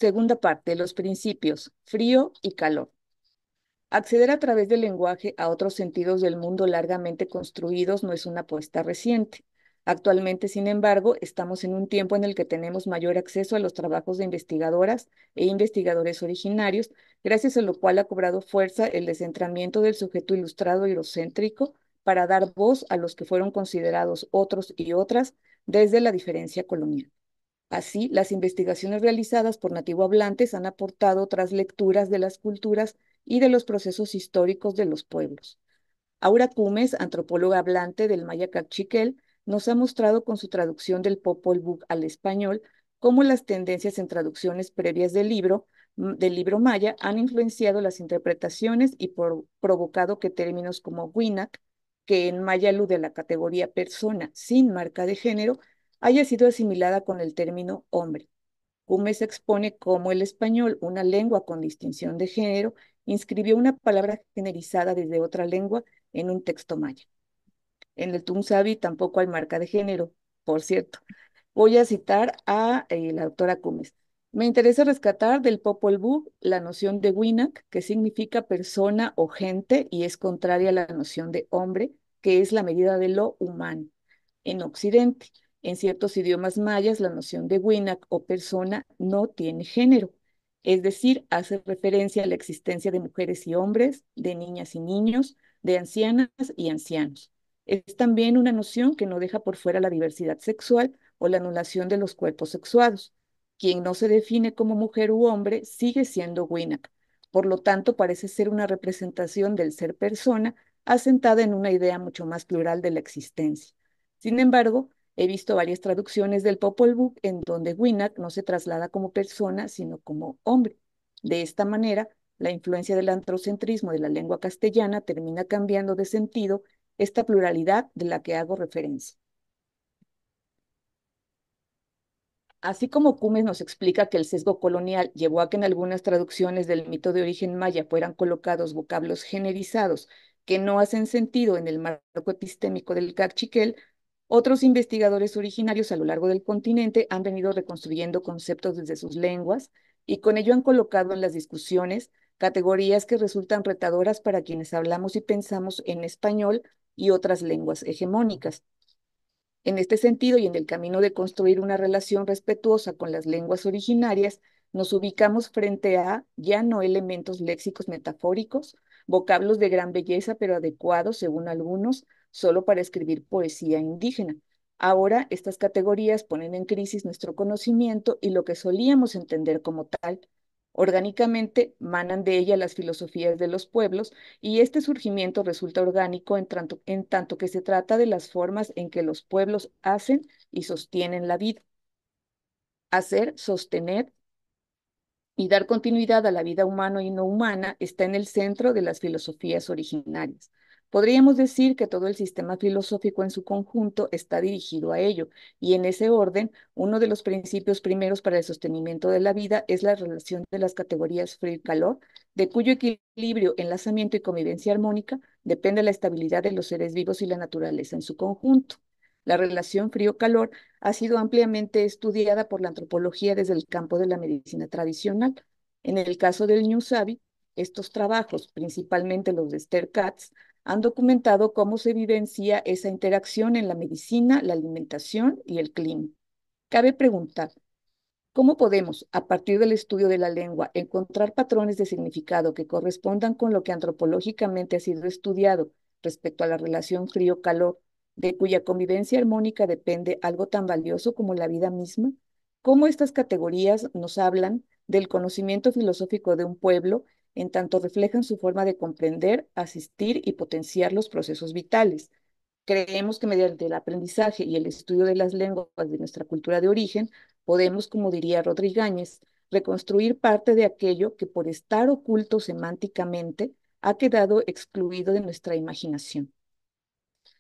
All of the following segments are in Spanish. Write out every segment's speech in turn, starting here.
Segunda parte, los principios, frío y calor. Acceder a través del lenguaje a otros sentidos del mundo largamente construidos no es una apuesta reciente. Actualmente, sin embargo, estamos en un tiempo en el que tenemos mayor acceso a los trabajos de investigadoras e investigadores originarios, gracias a lo cual ha cobrado fuerza el descentramiento del sujeto ilustrado eurocéntrico para dar voz a los que fueron considerados otros y otras desde la diferencia colonial. Así, las investigaciones realizadas por nativohablantes han aportado otras lecturas de las culturas y de los procesos históricos de los pueblos. Aura Cumes, antropóloga hablante del maya cachiquel, nos ha mostrado con su traducción del Popol Vuh al español cómo las tendencias en traducciones previas del libro maya han influenciado las interpretaciones y provocado que términos como Winak, que en maya alude a la categoría persona sin marca de género, haya sido asimilada con el término hombre. Cumes expone cómo el español, una lengua con distinción de género, inscribió una palabra generizada desde otra lengua en un texto maya. En el Tunsavi tampoco hay marca de género, por cierto. Voy a citar a la autora Cumes. Me interesa rescatar del Popol Vuh la noción de Winak, que significa persona o gente y es contraria a la noción de hombre, que es la medida de lo humano. En Occidente, en ciertos idiomas mayas, la noción de Winak o persona no tiene género, es decir, hace referencia a la existencia de mujeres y hombres, de niñas y niños, de ancianas y ancianos. Es también una noción que no deja por fuera la diversidad sexual o la anulación de los cuerpos sexuados. Quien no se define como mujer u hombre sigue siendo Winak. Por lo tanto, parece ser una representación del ser persona asentada en una idea mucho más plural de la existencia. Sin embargo, he visto varias traducciones del Popol Vuh en donde Winak no se traslada como persona, sino como hombre. De esta manera, la influencia del androcentrismo de la lengua castellana termina cambiando de sentido esta pluralidad de la que hago referencia. Así como Cumes nos explica que el sesgo colonial llevó a que en algunas traducciones del mito de origen maya fueran colocados vocablos generizados que no hacen sentido en el marco epistémico del cachiquel, otros investigadores originarios a lo largo del continente han venido reconstruyendo conceptos desde sus lenguas y con ello han colocado en las discusiones categorías que resultan retadoras para quienes hablamos y pensamos en español y otras lenguas hegemónicas. En este sentido, y en el camino de construir una relación respetuosa con las lenguas originarias, nos ubicamos frente a ya no elementos léxicos metafóricos, vocablos de gran belleza pero adecuados, según algunos, solo para escribir poesía indígena. Ahora, estas categorías ponen en crisis nuestro conocimiento y lo que solíamos entender como tal. Orgánicamente, manan de ella las filosofías de los pueblos y este surgimiento resulta orgánico en tanto que se trata de las formas en que los pueblos hacen y sostienen la vida. Hacer, sostener y dar continuidad a la vida humana y no humana está en el centro de las filosofías originarias. Podríamos decir que todo el sistema filosófico en su conjunto está dirigido a ello, y en ese orden, uno de los principios primeros para el sostenimiento de la vida es la relación de las categorías frío y calor, de cuyo equilibrio, enlazamiento y convivencia armónica depende la estabilidad de los seres vivos y la naturaleza en su conjunto. La relación frío-calor ha sido ampliamente estudiada por la antropología desde el campo de la medicina tradicional. En el caso del New Savvy, estos trabajos, principalmente los de Esther Katz, han documentado cómo se vivencia esa interacción en la medicina, la alimentación y el clima. Cabe preguntar, ¿cómo podemos, a partir del estudio de la lengua, encontrar patrones de significado que correspondan con lo que antropológicamente ha sido estudiado respecto a la relación frío-calor, de cuya convivencia armónica depende algo tan valioso como la vida misma? ¿Cómo estas categorías nos hablan del conocimiento filosófico de un pueblo en tanto reflejan su forma de comprender, asistir y potenciar los procesos vitales? Creemos que mediante el aprendizaje y el estudio de las lenguas de nuestra cultura de origen, podemos, como diría Rodríguez, reconstruir parte de aquello que por estar oculto semánticamente ha quedado excluido de nuestra imaginación.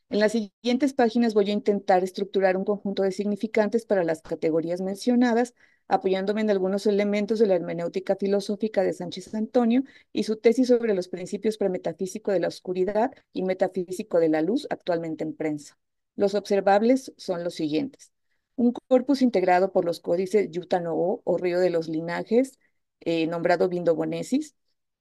En las siguientes páginas voy a intentar estructurar un conjunto de significantes para las categorías mencionadas, apoyándome en algunos elementos de la hermenéutica filosófica de Sánchez Antonio y su tesis sobre los principios premetafísico de la oscuridad y metafísico de la luz actualmente en prensa. Los observables son los siguientes. Un corpus integrado por los códices Yutanoo o Río de los Linajes, nombrado Vindobonesis,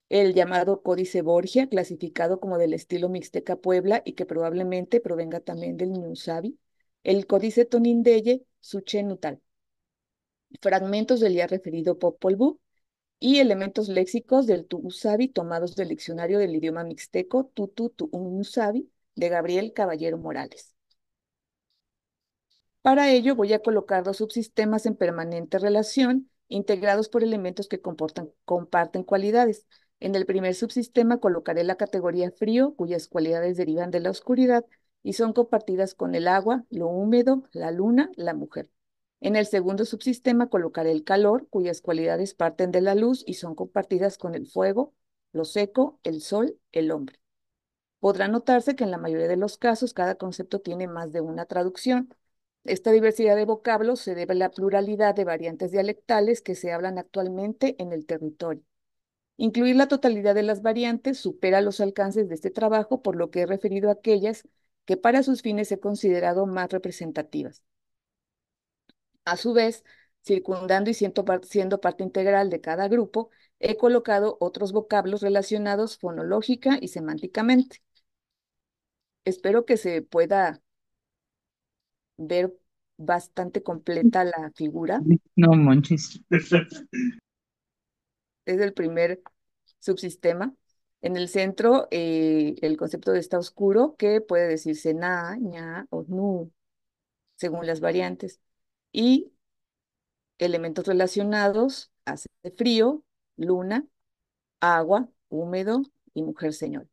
el llamado Códice Borgia, clasificado como del estilo Mixteca Puebla y que probablemente provenga también del Ñusabi, el Códice Tonindeye, Suchenutal, fragmentos del ya referido Popol Vuh y elementos léxicos del Tu'usabi tomados del diccionario del idioma mixteco Tutu Tu'unusabi de Gabriel Caballero Morales. Para ello voy a colocar dos subsistemas en permanente relación, integrados por elementos que comparten cualidades. En el primer subsistema colocaré la categoría frío, cuyas cualidades derivan de la oscuridad y son compartidas con el agua, lo húmedo, la luna, la mujer. En el segundo subsistema colocaré el calor, cuyas cualidades parten de la luz y son compartidas con el fuego, lo seco, el sol, el hombre. Podrá notarse que en la mayoría de los casos cada concepto tiene más de una traducción. Esta diversidad de vocablos se debe a la pluralidad de variantes dialectales que se hablan actualmente en el territorio. Incluir la totalidad de las variantes supera los alcances de este trabajo, por lo que he referido a aquellas que para sus fines he considerado más representativas. A su vez, circundando y siendo parte integral de cada grupo, he colocado otros vocablos relacionados fonológica y semánticamente. Espero que se pueda ver bastante completa la figura. No manches. Es el primer subsistema. En el centro, el concepto de está oscuro, que puede decirse na, ña o nu, según las variantes. Y elementos relacionados, hace frío, luna, agua, húmedo y mujer señor.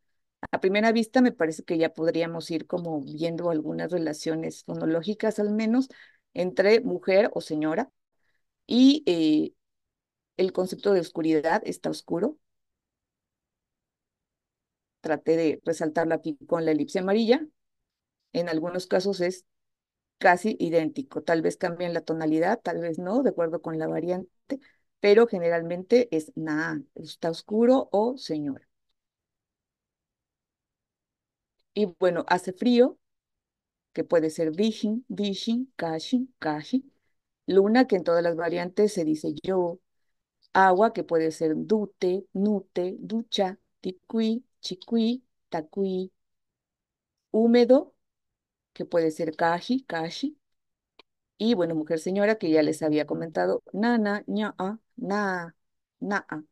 A primera vista me parece que ya podríamos ir como viendo algunas relaciones fonológicas al menos entre mujer o señora y el concepto de oscuridad está oscuro. Traté de resaltarlo aquí con la elipse amarilla. En algunos casos es casi idéntico. Tal vez cambien la tonalidad, tal vez no, de acuerdo con la variante, pero generalmente es na, está oscuro o señora. Y bueno, hace frío, que puede ser vishin, vishin, kashin, kashi. Luna, que en todas las variantes se dice yo. Agua, que puede ser dute, nute, ducha, ticui, chicui, tacui. Húmedo, que puede ser kaji, kashi. Y bueno, mujer señora, que ya les había comentado, nana, ñaa, na, naa.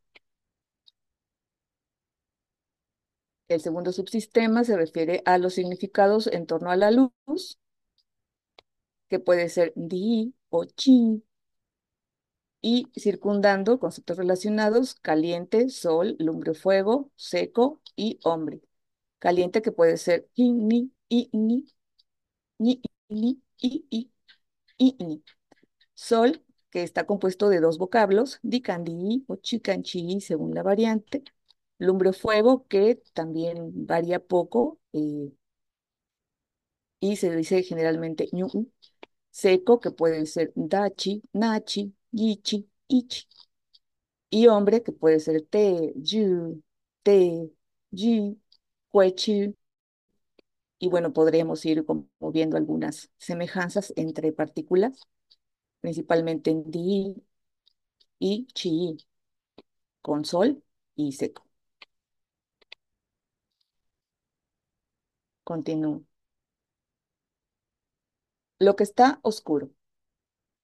El segundo subsistema se refiere a los significados en torno a la luz, que puede ser di o chi, y circundando conceptos relacionados, caliente, sol, lumbre, fuego, seco y hombre. Caliente, que puede ser in, ni, i, ni, i, ni. Sol, que está compuesto de dos vocablos, dicandí o chicanchi, según la variante. Lumbre fuego, que también varía poco y se dice generalmente ñu. Seco, que pueden ser dachi, nachi, yichi, ichi. Y hombre, que puede ser te, yu, te, yi, huechi. Y bueno, podríamos ir como viendo algunas semejanzas entre partículas, principalmente en di y chi, con sol y seco. Continúo. Lo que está oscuro.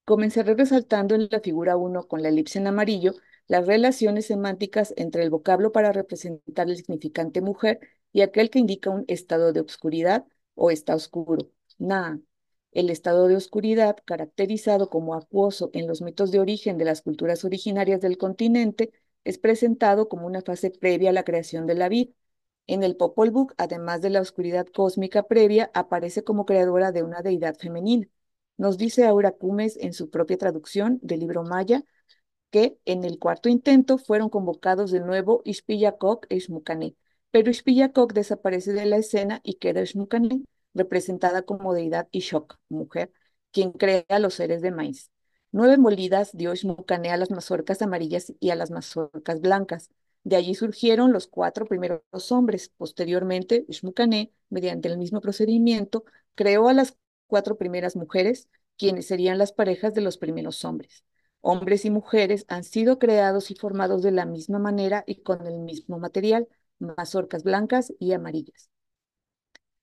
Comenzaré resaltando en la figura 1 con la elipse en amarillo las relaciones semánticas entre el vocablo para representar el significante mujer y aquel que indica un estado de obscuridad o está oscuro. Na. El estado de oscuridad, caracterizado como acuoso en los mitos de origen de las culturas originarias del continente, es presentado como una fase previa a la creación de la vida. En el Popol Vuh, además de la oscuridad cósmica previa, aparece como creadora de una deidad femenina. Nos dice Aura Cumes en su propia traducción del libro maya que en el cuarto intento fueron convocados de nuevo Ixpillacoc e Xmucané, pero Ixpillacoc desaparece de la escena y queda Xmucané, representada como deidad Ixoc, mujer, quien crea a los seres de maíz. 9 molidas dio Xmucané a las mazorcas amarillas y a las mazorcas blancas. De allí surgieron los 4 primeros hombres. Posteriormente, Xmucané, mediante el mismo procedimiento, creó a las 4 primeras mujeres, quienes serían las parejas de los primeros hombres. Hombres y mujeres han sido creados y formados de la misma manera y con el mismo material, mazorcas blancas y amarillas.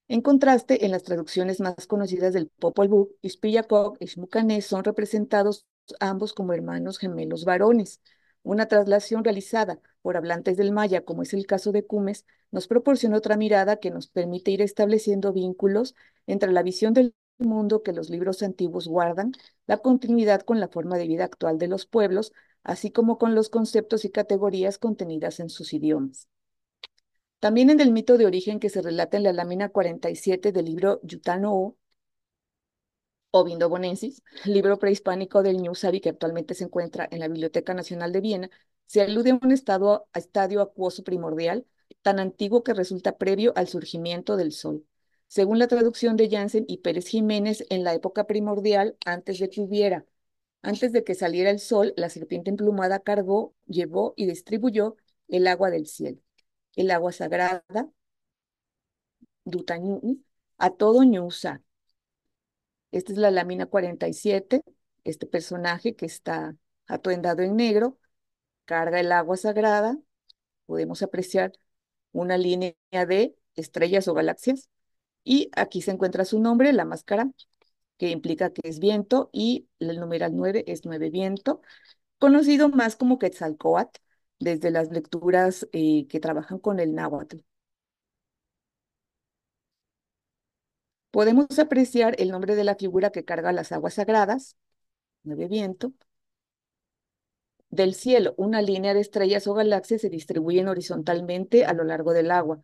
En contraste, en las traducciones más conocidas del Popol Vuh, Izpillakov y Shmukané son representados ambos como hermanos gemelos varones. Una traslación realizada por hablantes del maya, como es el caso de Cumes, nos proporciona otra mirada que nos permite ir estableciendo vínculos entre la visión del mundo que los libros antiguos guardan, la continuidad con la forma de vida actual de los pueblos, así como con los conceptos y categorías contenidas en sus idiomas. También en el mito de origen que se relata en la lámina 47 del libro Yutano o Vindobonensis, libro prehispánico del Ñu Sabi que actualmente se encuentra en la Biblioteca Nacional de Viena, se alude a un estadio acuoso primordial tan antiguo que resulta previo al surgimiento del Sol. Según la traducción de Jansen y Pérez Jiménez, en la época primordial, antes de que saliera el sol, la serpiente emplumada cargó, llevó y distribuyó el agua del cielo, el agua sagrada, Dutañú, a todo Ñusa. Esta es la lámina 47. Este personaje que está atuendado en negro carga el agua sagrada. Podemos apreciar una línea de estrellas o galaxias. Y aquí se encuentra su nombre, la máscara, que implica que es viento, y el numeral 9 es 9 viento, conocido más como Quetzalcóatl, desde las lecturas que trabajan con el náhuatl. Podemos apreciar el nombre de la figura que carga las aguas sagradas, 9 viento. Del cielo, una línea de estrellas o galaxias se distribuyen horizontalmente a lo largo del agua.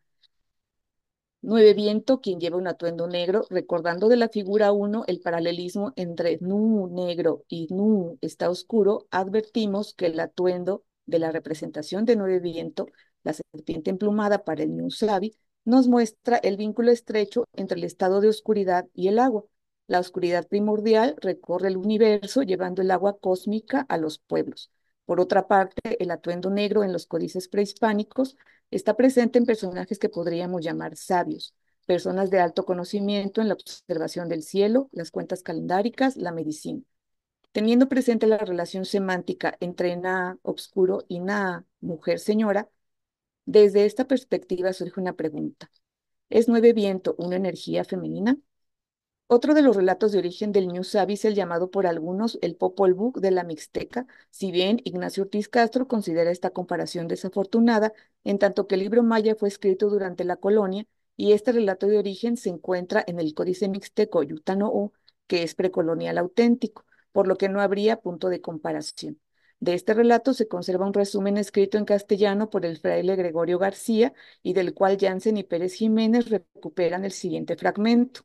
9 viento, quien lleva un atuendo negro, recordando de la figura 1 el paralelismo entre Nu negro y Nu está oscuro, advertimos que el atuendo de la representación de 9 viento, la serpiente emplumada para el Nu Sabi, nos muestra el vínculo estrecho entre el estado de oscuridad y el agua. La oscuridad primordial recorre el universo llevando el agua cósmica a los pueblos. Por otra parte, el atuendo negro en los códices prehispánicos está presente en personajes que podríamos llamar sabios, personas de alto conocimiento en la observación del cielo, las cuentas calendáricas, la medicina. Teniendo presente la relación semántica entre Na, obscuro, y Na, mujer señora, desde esta perspectiva surge una pregunta. ¿Es nueve viento una energía femenina? Otro de los relatos de origen del Ñu Sabi es el llamado por algunos el Popol Vuh de la Mixteca, si bien Ignacio Ortiz Castro considera esta comparación desafortunada, en tanto que el libro maya fue escrito durante la colonia y este relato de origen se encuentra en el Códice Mixteco Yutano, que es precolonial auténtico, por lo que no habría punto de comparación. De este relato se conserva un resumen escrito en castellano por el fraile Gregorio García y del cual Jansen y Pérez Jiménez recuperan el siguiente fragmento.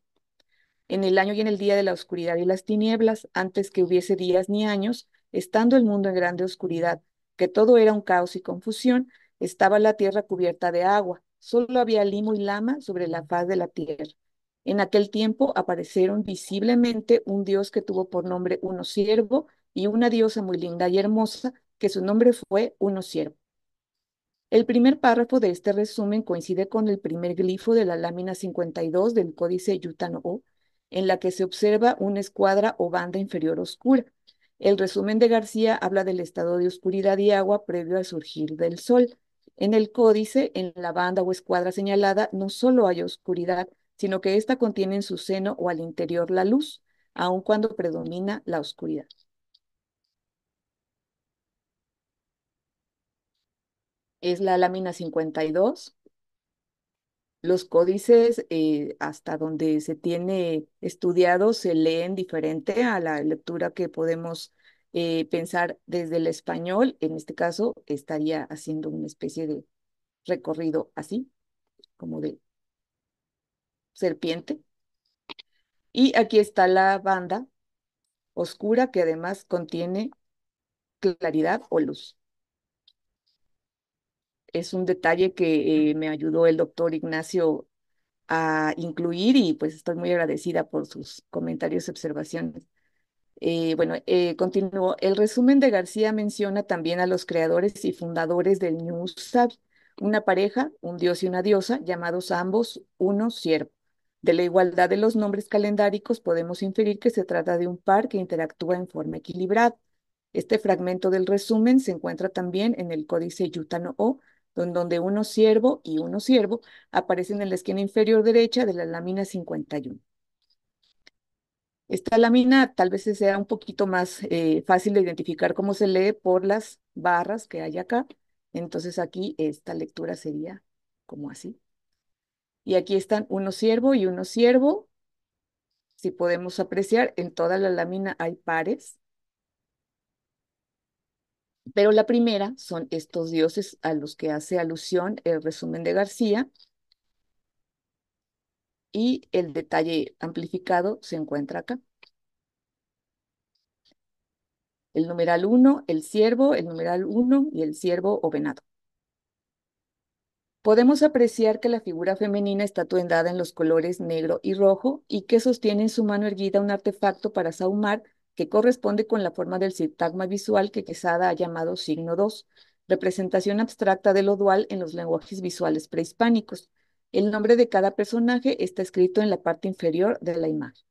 En el año y en el día de la oscuridad y las tinieblas, antes que hubiese días ni años, estando el mundo en grande oscuridad, que todo era un caos y confusión, estaba la tierra cubierta de agua, solo había limo y lama sobre la faz de la tierra. En aquel tiempo aparecieron visiblemente un dios que tuvo por nombre Uno Siervo y una diosa muy linda y hermosa, que su nombre fue Uno Siervo. El primer párrafo de este resumen coincide con el primer glifo de la lámina 52 del Códice Yutano, en la que se observa una escuadra o banda inferior oscura. El resumen de García habla del estado de oscuridad y agua previo al surgir del sol. En el códice, en la banda o escuadra señalada, no solo hay oscuridad, sino que ésta contiene en su seno o al interior la luz, aun cuando predomina la oscuridad. Es la lámina 52. Los códices, hasta donde se tiene estudiado, se leen diferente a la lectura que podemos pensar desde el español. En este caso, estaría haciendo una especie de recorrido así, como de serpiente. Y aquí está la banda oscura que además contiene claridad o luz. Es un detalle que me ayudó el doctor Ignacio a incluir y pues estoy muy agradecida por sus comentarios y observaciones. Continúo. El resumen de García menciona también a los creadores y fundadores del New Sabi, una pareja, un dios y una diosa, llamados ambos uno siervo. De la igualdad de los nombres calendáricos podemos inferir que se trata de un par que interactúa en forma equilibrada. Este fragmento del resumen se encuentra también en el códice Yutano-O, donde uno ciervo y uno ciervo aparecen en la esquina inferior derecha de la lámina 51. Esta lámina tal vez sea un poquito más fácil de identificar cómo se lee por las barras que hay acá. Entonces aquí esta lectura sería como así. Y aquí están uno ciervo y uno ciervo. Si podemos apreciar, en toda la lámina hay pares, pero la primera son estos dioses a los que hace alusión el resumen de García, y el detalle amplificado se encuentra acá. El numeral 1, el ciervo, el numeral 1 y el ciervo o venado. Podemos apreciar que la figura femenina está atuendada en los colores negro y rojo y que sostiene en su mano erguida un artefacto para sahumar que corresponde con la forma del sintagma visual que Quesada ha llamado signo 2, representación abstracta de lo dual en los lenguajes visuales prehispánicos. El nombre de cada personaje está escrito en la parte inferior de la imagen.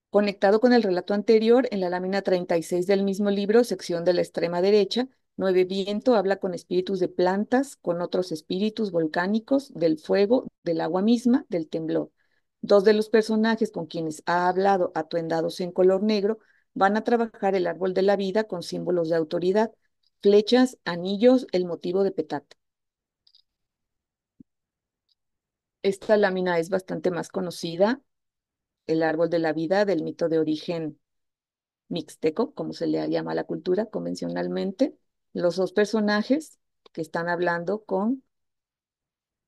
Conectado con el relato anterior, en la lámina 36 del mismo libro, sección de la extrema derecha, Nueve Viento habla con espíritus de plantas, con otros espíritus volcánicos, del fuego, del agua misma, del temblor. Dos de los personajes con quienes ha hablado, atuendados en color negro, van a trabajar el árbol de la vida con símbolos de autoridad, flechas, anillos, el motivo de petate. Esta lámina es bastante más conocida, el árbol de la vida del mito de origen mixteco, como se le llama a la cultura convencionalmente. Los dos personajes que están hablando con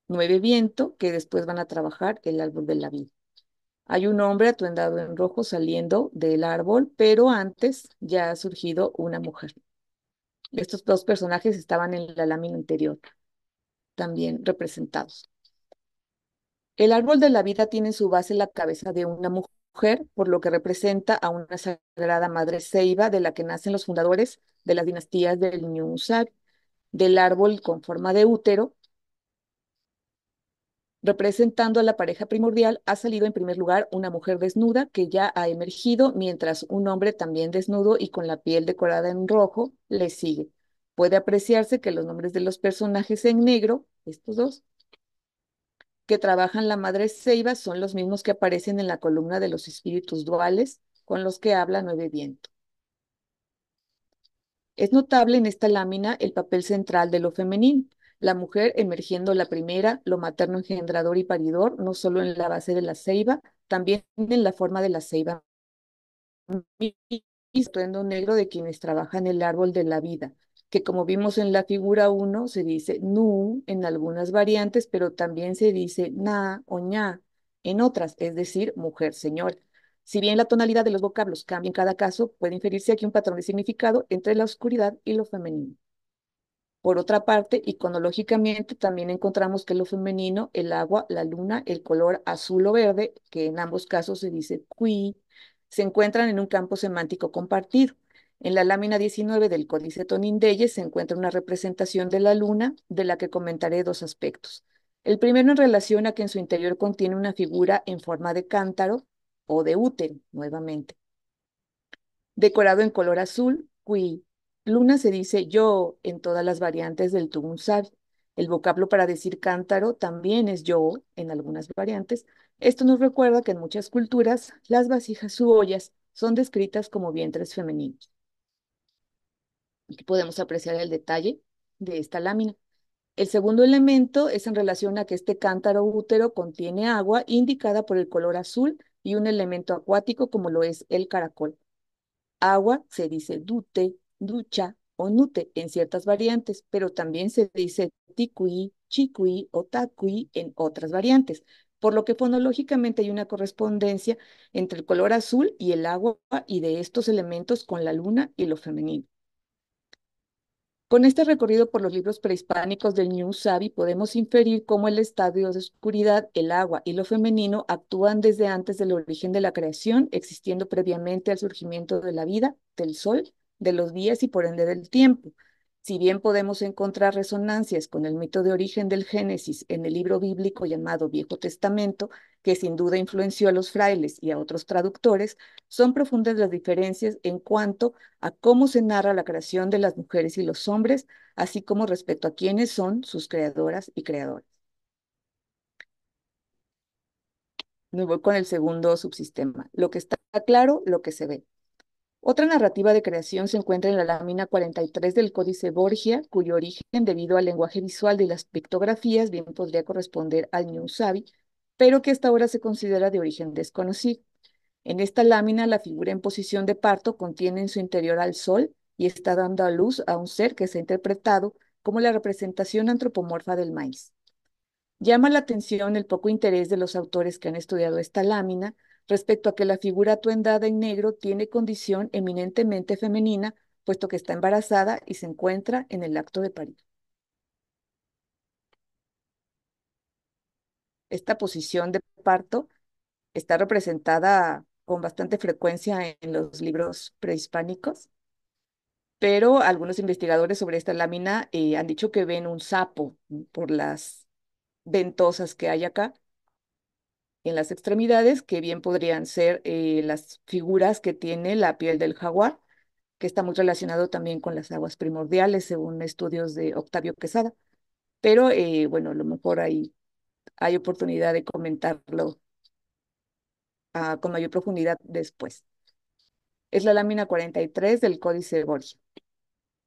Nueve Viento, que después van a trabajar el árbol de la vida. Hay un hombre atuendado en rojo saliendo del árbol, pero antes ya ha surgido una mujer. Estos dos personajes estaban en la lámina anterior, también representados. El árbol de la vida tiene en su base la cabeza de una mujer, por lo que representa a una sagrada madre ceiba de la que nacen los fundadores de las dinastías del Ñu Sabi. Del árbol con forma de útero, representando a la pareja primordial, ha salido en primer lugar una mujer desnuda que ya ha emergido, mientras un hombre también desnudo y con la piel decorada en rojo le sigue. Puede apreciarse que los nombres de los personajes en negro, estos dos, que trabajan la madre ceiba, son los mismos que aparecen en la columna de los espíritus duales con los que habla Nueve Viento. Es notable en esta lámina el papel central de lo femenino, la mujer emergiendo la primera, lo materno engendrador y paridor, no solo en la base de la ceiba, también en la forma de la ceiba y estruendo negro de quienes trabajan el árbol de la vida, que como vimos en la figura 1 se dice nu en algunas variantes, pero también se dice na o ña en otras, es decir, mujer, señor. Si bien la tonalidad de los vocablos cambia en cada caso, puede inferirse aquí un patrón de significado entre la oscuridad y lo femenino. Por otra parte, iconológicamente también encontramos que lo femenino, el agua, la luna, el color azul o verde, que en ambos casos se dice qui, se encuentran en un campo semántico compartido. En la lámina 19 del Códice Tonindeyes se encuentra una representación de la luna, de la que comentaré dos aspectos. El primero en relación a que en su interior contiene una figura en forma de cántaro o de útero, nuevamente decorado en color azul, qui. Luna se dice yo en todas las variantes del Tugun Sabi. El vocablo para decir cántaro también es yo en algunas variantes. Esto nos recuerda que en muchas culturas las vasijas u ollas son descritas como vientres femeninos. Aquí podemos apreciar el detalle de esta lámina. El segundo elemento es en relación a que este cántaro útero contiene agua indicada por el color azul y un elemento acuático como lo es el caracol. Agua se dice dute, ducha o nute en ciertas variantes, pero también se dice ticuí, chicuí o tacuí en otras variantes, por lo que fonológicamente hay una correspondencia entre el color azul y el agua y de estos elementos con la luna y lo femenino. Con este recorrido por los libros prehispánicos del Ñu Sabi podemos inferir cómo el estadio de oscuridad, el agua y lo femenino actúan desde antes del origen de la creación, existiendo previamente al surgimiento de la vida, del sol, de los días y por ende del tiempo. Si bien podemos encontrar resonancias con el mito de origen del Génesis en el libro bíblico llamado Viejo Testamento, que sin duda influenció a los frailes y a otros traductores, son profundas las diferencias en cuanto a cómo se narra la creación de las mujeres y los hombres, así como respecto a quiénes son sus creadoras y creadores. Me voy con el segundo subsistema. Lo que está claro, lo que se ve. Otra narrativa de creación se encuentra en la lámina 43 del Códice Borgia, cuyo origen, debido al lenguaje visual de las pictografías, bien podría corresponder al Ñu Sabi, pero que hasta ahora se considera de origen desconocido. En esta lámina, la figura en posición de parto contiene en su interior al sol y está dando a luz a un ser que se ha interpretado como la representación antropomorfa del maíz. Llama la atención el poco interés de los autores que han estudiado esta lámina respecto a que la figura atuendada en negro tiene condición eminentemente femenina, puesto que está embarazada y se encuentra en el acto de parir. Esta posición de parto está representada con bastante frecuencia en los libros prehispánicos, pero algunos investigadores sobre esta lámina han dicho que ven un sapo por las ventosas que hay acá en las extremidades, que bien podrían ser las figuras que tiene la piel del jaguar, que está muy relacionado también con las aguas primordiales, según estudios de Octavio Quesada. Pero bueno, a lo mejor hay oportunidad de comentarlo con mayor profundidad después. Es la lámina 43 del Códice Borgia.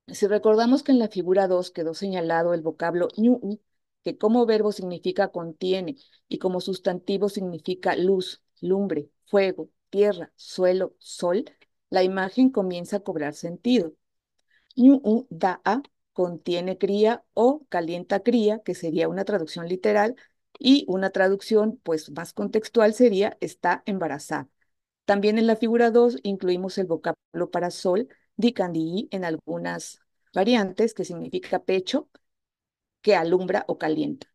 Si recordamos que en la figura 2 quedó señalado el vocablo ñu, que como verbo significa contiene y como sustantivo significa luz, lumbre, fuego, tierra, suelo, sol, la imagen comienza a cobrar sentido. Ñu da a, contiene cría o calienta cría, que sería una traducción literal, y una traducción pues más contextual sería está embarazada. También en la figura 2 incluimos el vocablo para sol, dicandii, en algunas variantes, que significa pecho, que alumbra o calienta.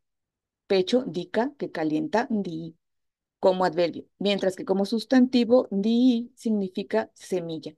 Pecho, dica, que calienta, di, como adverbio, mientras que como sustantivo, di significa semilla.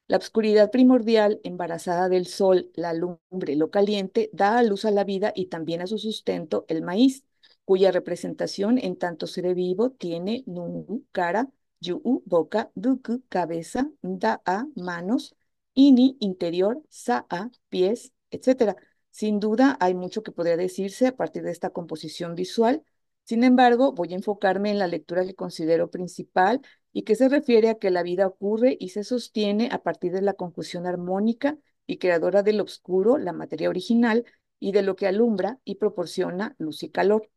La obscuridad primordial, embarazada del sol, la lumbre, lo caliente, da a luz a la vida y también a su sustento, el maíz, cuya representación en tanto ser vivo tiene nunu, cara, yu, boca, duku, cabeza, da'a, manos, ini, interior, sa'a, pies, etcétera. Sin duda, hay mucho que podría decirse a partir de esta composición visual. Sin embargo, voy a enfocarme en la lectura que considero principal y que se refiere a que la vida ocurre y se sostiene a partir de la conjunción armónica y creadora del obscuro, la materia original, y de lo que alumbra y proporciona luz y calor.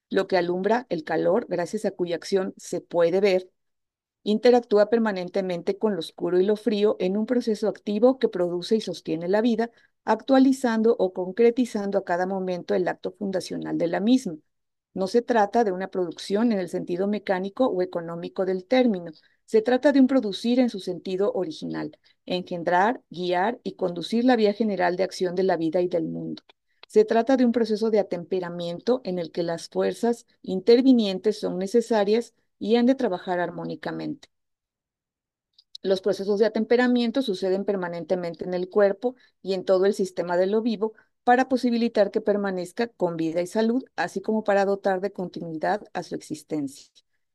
Lo que alumbra el calor, gracias a cuya acción se puede ver, interactúa permanentemente con lo oscuro y lo frío en un proceso activo que produce y sostiene la vida, actualizando o concretizando a cada momento el acto fundacional de la misma. No se trata de una producción en el sentido mecánico o económico del término. Se trata de un producir en su sentido original, engendrar, guiar y conducir la vía general de acción de la vida y del mundo. Se trata de un proceso de atemperamiento en el que las fuerzas intervinientes son necesarias y han de trabajar armónicamente. Los procesos de atemperamiento suceden permanentemente en el cuerpo y en todo el sistema de lo vivo para posibilitar que permanezca con vida y salud, así como para dotar de continuidad a su existencia.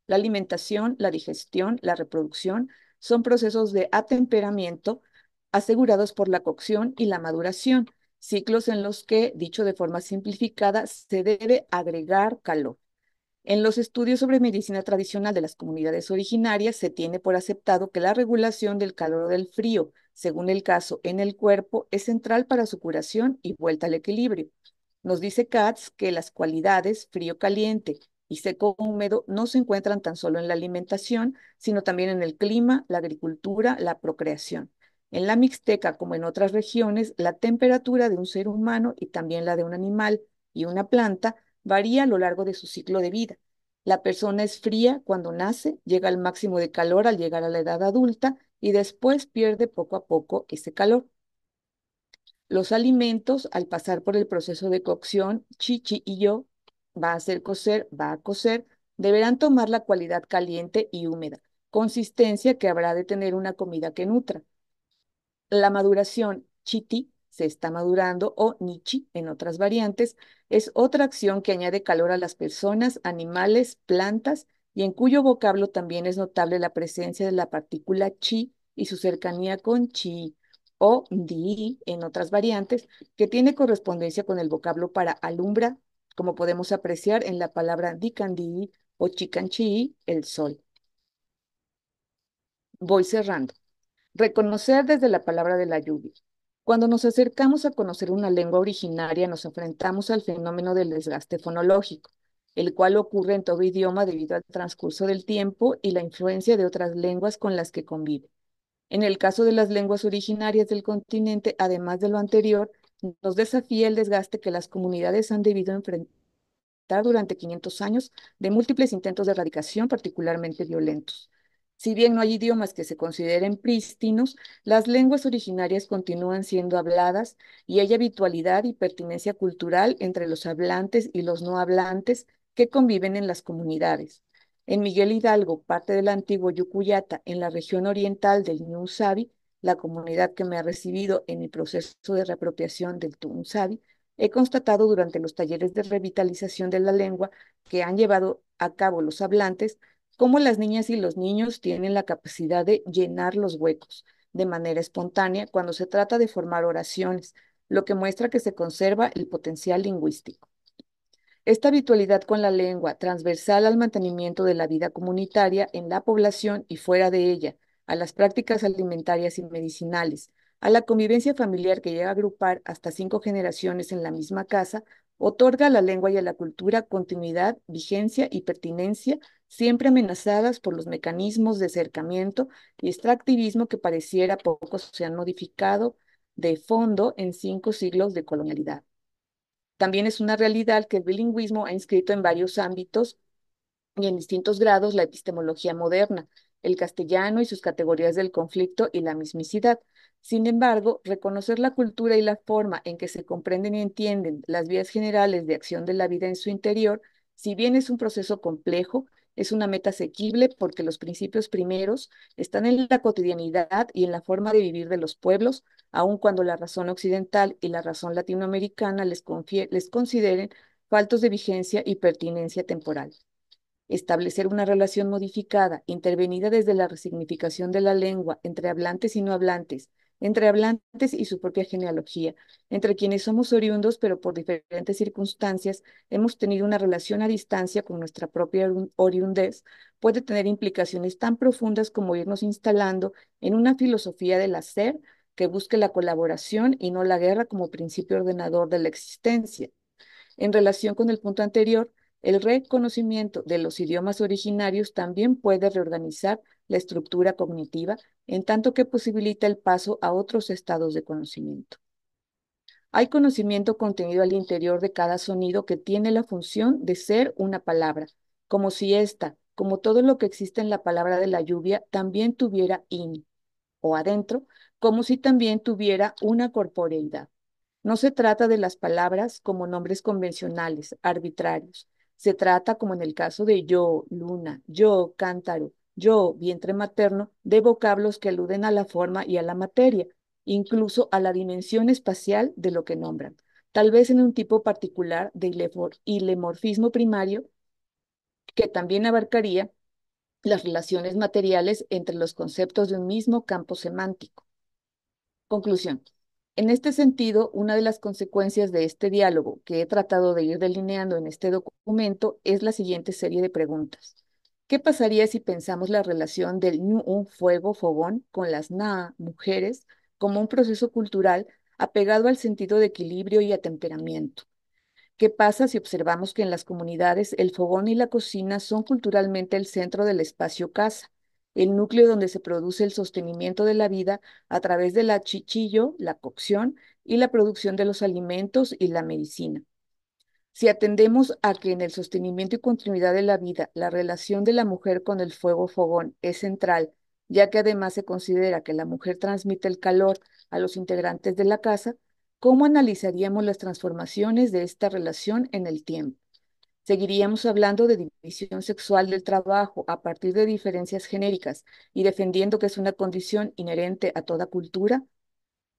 La alimentación, la digestión, la reproducción son procesos de atemperamiento asegurados por la cocción y la maduración, ciclos en los que, dicho de forma simplificada, se debe agregar calor. En los estudios sobre medicina tradicional de las comunidades originarias se tiene por aceptado que la regulación del calor o del frío, según el caso en el cuerpo, es central para su curación y vuelta al equilibrio. Nos dice Katz que las cualidades frío-caliente y seco-húmedo no se encuentran tan solo en la alimentación, sino también en el clima, la agricultura, la procreación. En la Mixteca, como en otras regiones, la temperatura de un ser humano y también la de un animal y una planta varía a lo largo de su ciclo de vida. La persona es fría cuando nace, llega al máximo de calor al llegar a la edad adulta y después pierde poco a poco ese calor. Los alimentos, al pasar por el proceso de cocción, chichi y yo, va a hacer cocer, va a cocer, deberán tomar la cualidad caliente y húmeda, consistencia que habrá de tener una comida que nutra. La maduración, chiti, se está madurando o nichi en otras variantes, es otra acción que añade calor a las personas, animales, plantas y en cuyo vocablo también es notable la presencia de la partícula chi y su cercanía con chi o di en otras variantes, que tiene correspondencia con el vocablo para alumbra, como podemos apreciar en la palabra dikandi o chikanchi, el sol. Voy cerrando. Reconocer desde la palabra de la lluvia. Cuando nos acercamos a conocer una lengua originaria, nos enfrentamos al fenómeno del desgaste fonológico, el cual ocurre en todo idioma debido al transcurso del tiempo y la influencia de otras lenguas con las que convive. En el caso de las lenguas originarias del continente, además de lo anterior, nos desafía el desgaste que las comunidades han debido enfrentar durante 500 años de múltiples intentos de erradicación, particularmente violentos. Si bien no hay idiomas que se consideren prístinos, las lenguas originarias continúan siendo habladas y hay habitualidad y pertinencia cultural entre los hablantes y los no hablantes que conviven en las comunidades. En Miguel Hidalgo, parte del antiguo Yucuyata, en la región oriental del Ñuun Sabi, la comunidad que me ha recibido en el proceso de reapropiación del Tuun Sabi, he constatado durante los talleres de revitalización de la lengua que han llevado a cabo los hablantes cómo las niñas y los niños tienen la capacidad de llenar los huecos de manera espontánea cuando se trata de formar oraciones, lo que muestra que se conserva el potencial lingüístico. Esta habitualidad con la lengua, transversal al mantenimiento de la vida comunitaria en la población y fuera de ella, a las prácticas alimentarias y medicinales, a la convivencia familiar que llega a agrupar hasta 5 generaciones en la misma casa, otorga a la lengua y a la cultura continuidad, vigencia y pertinencia, siempre amenazadas por los mecanismos de cercamiento y extractivismo que pareciera poco se han modificado de fondo en 5 siglos de colonialidad. También es una realidad que el bilingüismo ha inscrito en varios ámbitos y en distintos grados la epistemología moderna, el castellano y sus categorías del conflicto y la mismicidad. Sin embargo, reconocer la cultura y la forma en que se comprenden y entienden las vías generales de acción de la vida en su interior, si bien es un proceso complejo, es una meta asequible porque los principios primeros están en la cotidianidad y en la forma de vivir de los pueblos, aun cuando la razón occidental y la razón latinoamericana les consideren faltos de vigencia y pertinencia temporal. Establecer una relación modificada, intervenida desde la resignificación de la lengua entre hablantes y no hablantes, entre hablantes y su propia genealogía, entre quienes somos oriundos, pero por diferentes circunstancias hemos tenido una relación a distancia con nuestra propia oriundez, puede tener implicaciones tan profundas como irnos instalando en una filosofía del hacer que busque la colaboración y no la guerra como principio ordenador de la existencia. En relación con el punto anterior, el reconocimiento de los idiomas originarios también puede reorganizar la estructura cognitiva, en tanto que posibilita el paso a otros estados de conocimiento. Hay conocimiento contenido al interior de cada sonido que tiene la función de ser una palabra, como si ésta, como todo lo que existe en la palabra de la lluvia, también tuviera in, o adentro, como si también tuviera una corporeidad. No se trata de las palabras como nombres convencionales, arbitrarios. Se trata, como en el caso de yo, luna, yo, cántaro, yo, vientre materno, de vocablos que aluden a la forma y a la materia, incluso a la dimensión espacial de lo que nombran, tal vez en un tipo particular de ilemorfismo primario que también abarcaría las relaciones materiales entre los conceptos de un mismo campo semántico. Conclusión. En este sentido, una de las consecuencias de este diálogo que he tratado de ir delineando en este documento es la siguiente serie de preguntas. ¿Qué pasaría si pensamos la relación del un fuego, fogón, con las na, mujeres, como un proceso cultural apegado al sentido de equilibrio y a temperamento? ¿Qué pasa si observamos que en las comunidades el fogón y la cocina son culturalmente el centro del espacio casa, el núcleo donde se produce el sostenimiento de la vida a través del achichillo, la cocción y la producción de los alimentos y la medicina? Si atendemos a que en el sostenimiento y continuidad de la vida, la relación de la mujer con el fuego fogón es central, ya que además se considera que la mujer transmite el calor a los integrantes de la casa, ¿cómo analizaríamos las transformaciones de esta relación en el tiempo? ¿Seguiríamos hablando de división sexual del trabajo a partir de diferencias genéricas y defendiendo que es una condición inherente a toda cultura?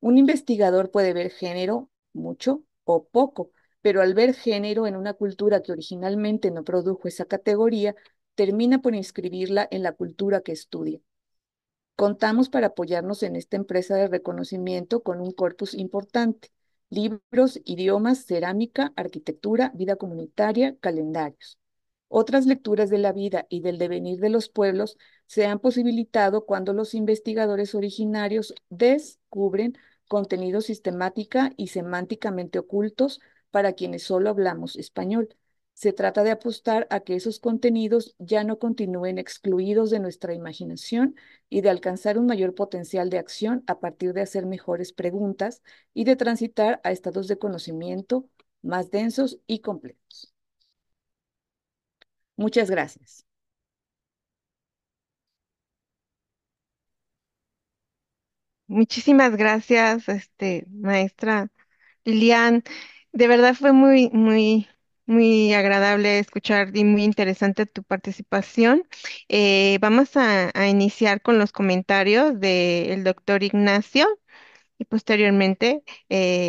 Un investigador puede ver género, mucho o poco, pero al ver género en una cultura que originalmente no produjo esa categoría, termina por inscribirla en la cultura que estudia. Contamos para apoyarnos en esta empresa de reconocimiento con un corpus importante: libros, idiomas, cerámica, arquitectura, vida comunitaria, calendarios. Otras lecturas de la vida y del devenir de los pueblos se han posibilitado cuando los investigadores originarios descubren contenidos sistemática y semánticamente ocultos para quienes solo hablamos español. Se trata de apostar a que esos contenidos ya no continúen excluidos de nuestra imaginación y de alcanzar un mayor potencial de acción a partir de hacer mejores preguntas y de transitar a estados de conocimiento más densos y complejos. Muchas gracias. Muchísimas gracias, maestra Lilian. De verdad fue muy, muy, muy agradable escuchar y muy interesante tu participación. Vamos a iniciar con los comentarios del doctor Ignacio y posteriormente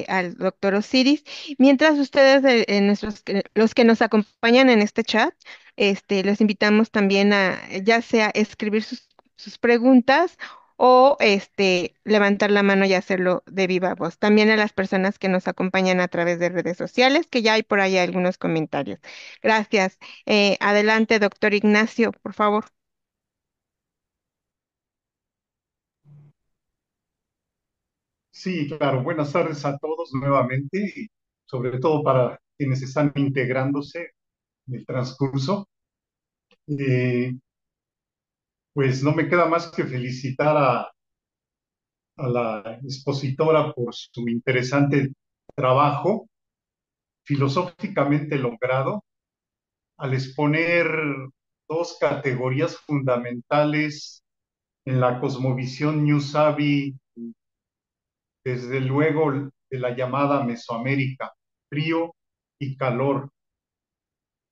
al doctor Osiris. Mientras ustedes, los que nos acompañan en este chat, los invitamos también a ya sea escribir sus preguntas o levantar la mano y hacerlo de viva voz. También a las personas que nos acompañan a través de redes sociales, que ya hay por ahí algunos comentarios. Gracias. Adelante, doctor Ignacio, por favor. Sí, claro. Buenas tardes a todos nuevamente y sobre todo para quienes están integrándose en el transcurso. Eh, pues no me queda más que felicitar a la expositora por su interesante trabajo filosóficamente logrado al exponer dos categorías fundamentales en la cosmovisión New Savvy, desde luego de la llamada Mesoamérica, frío y calor,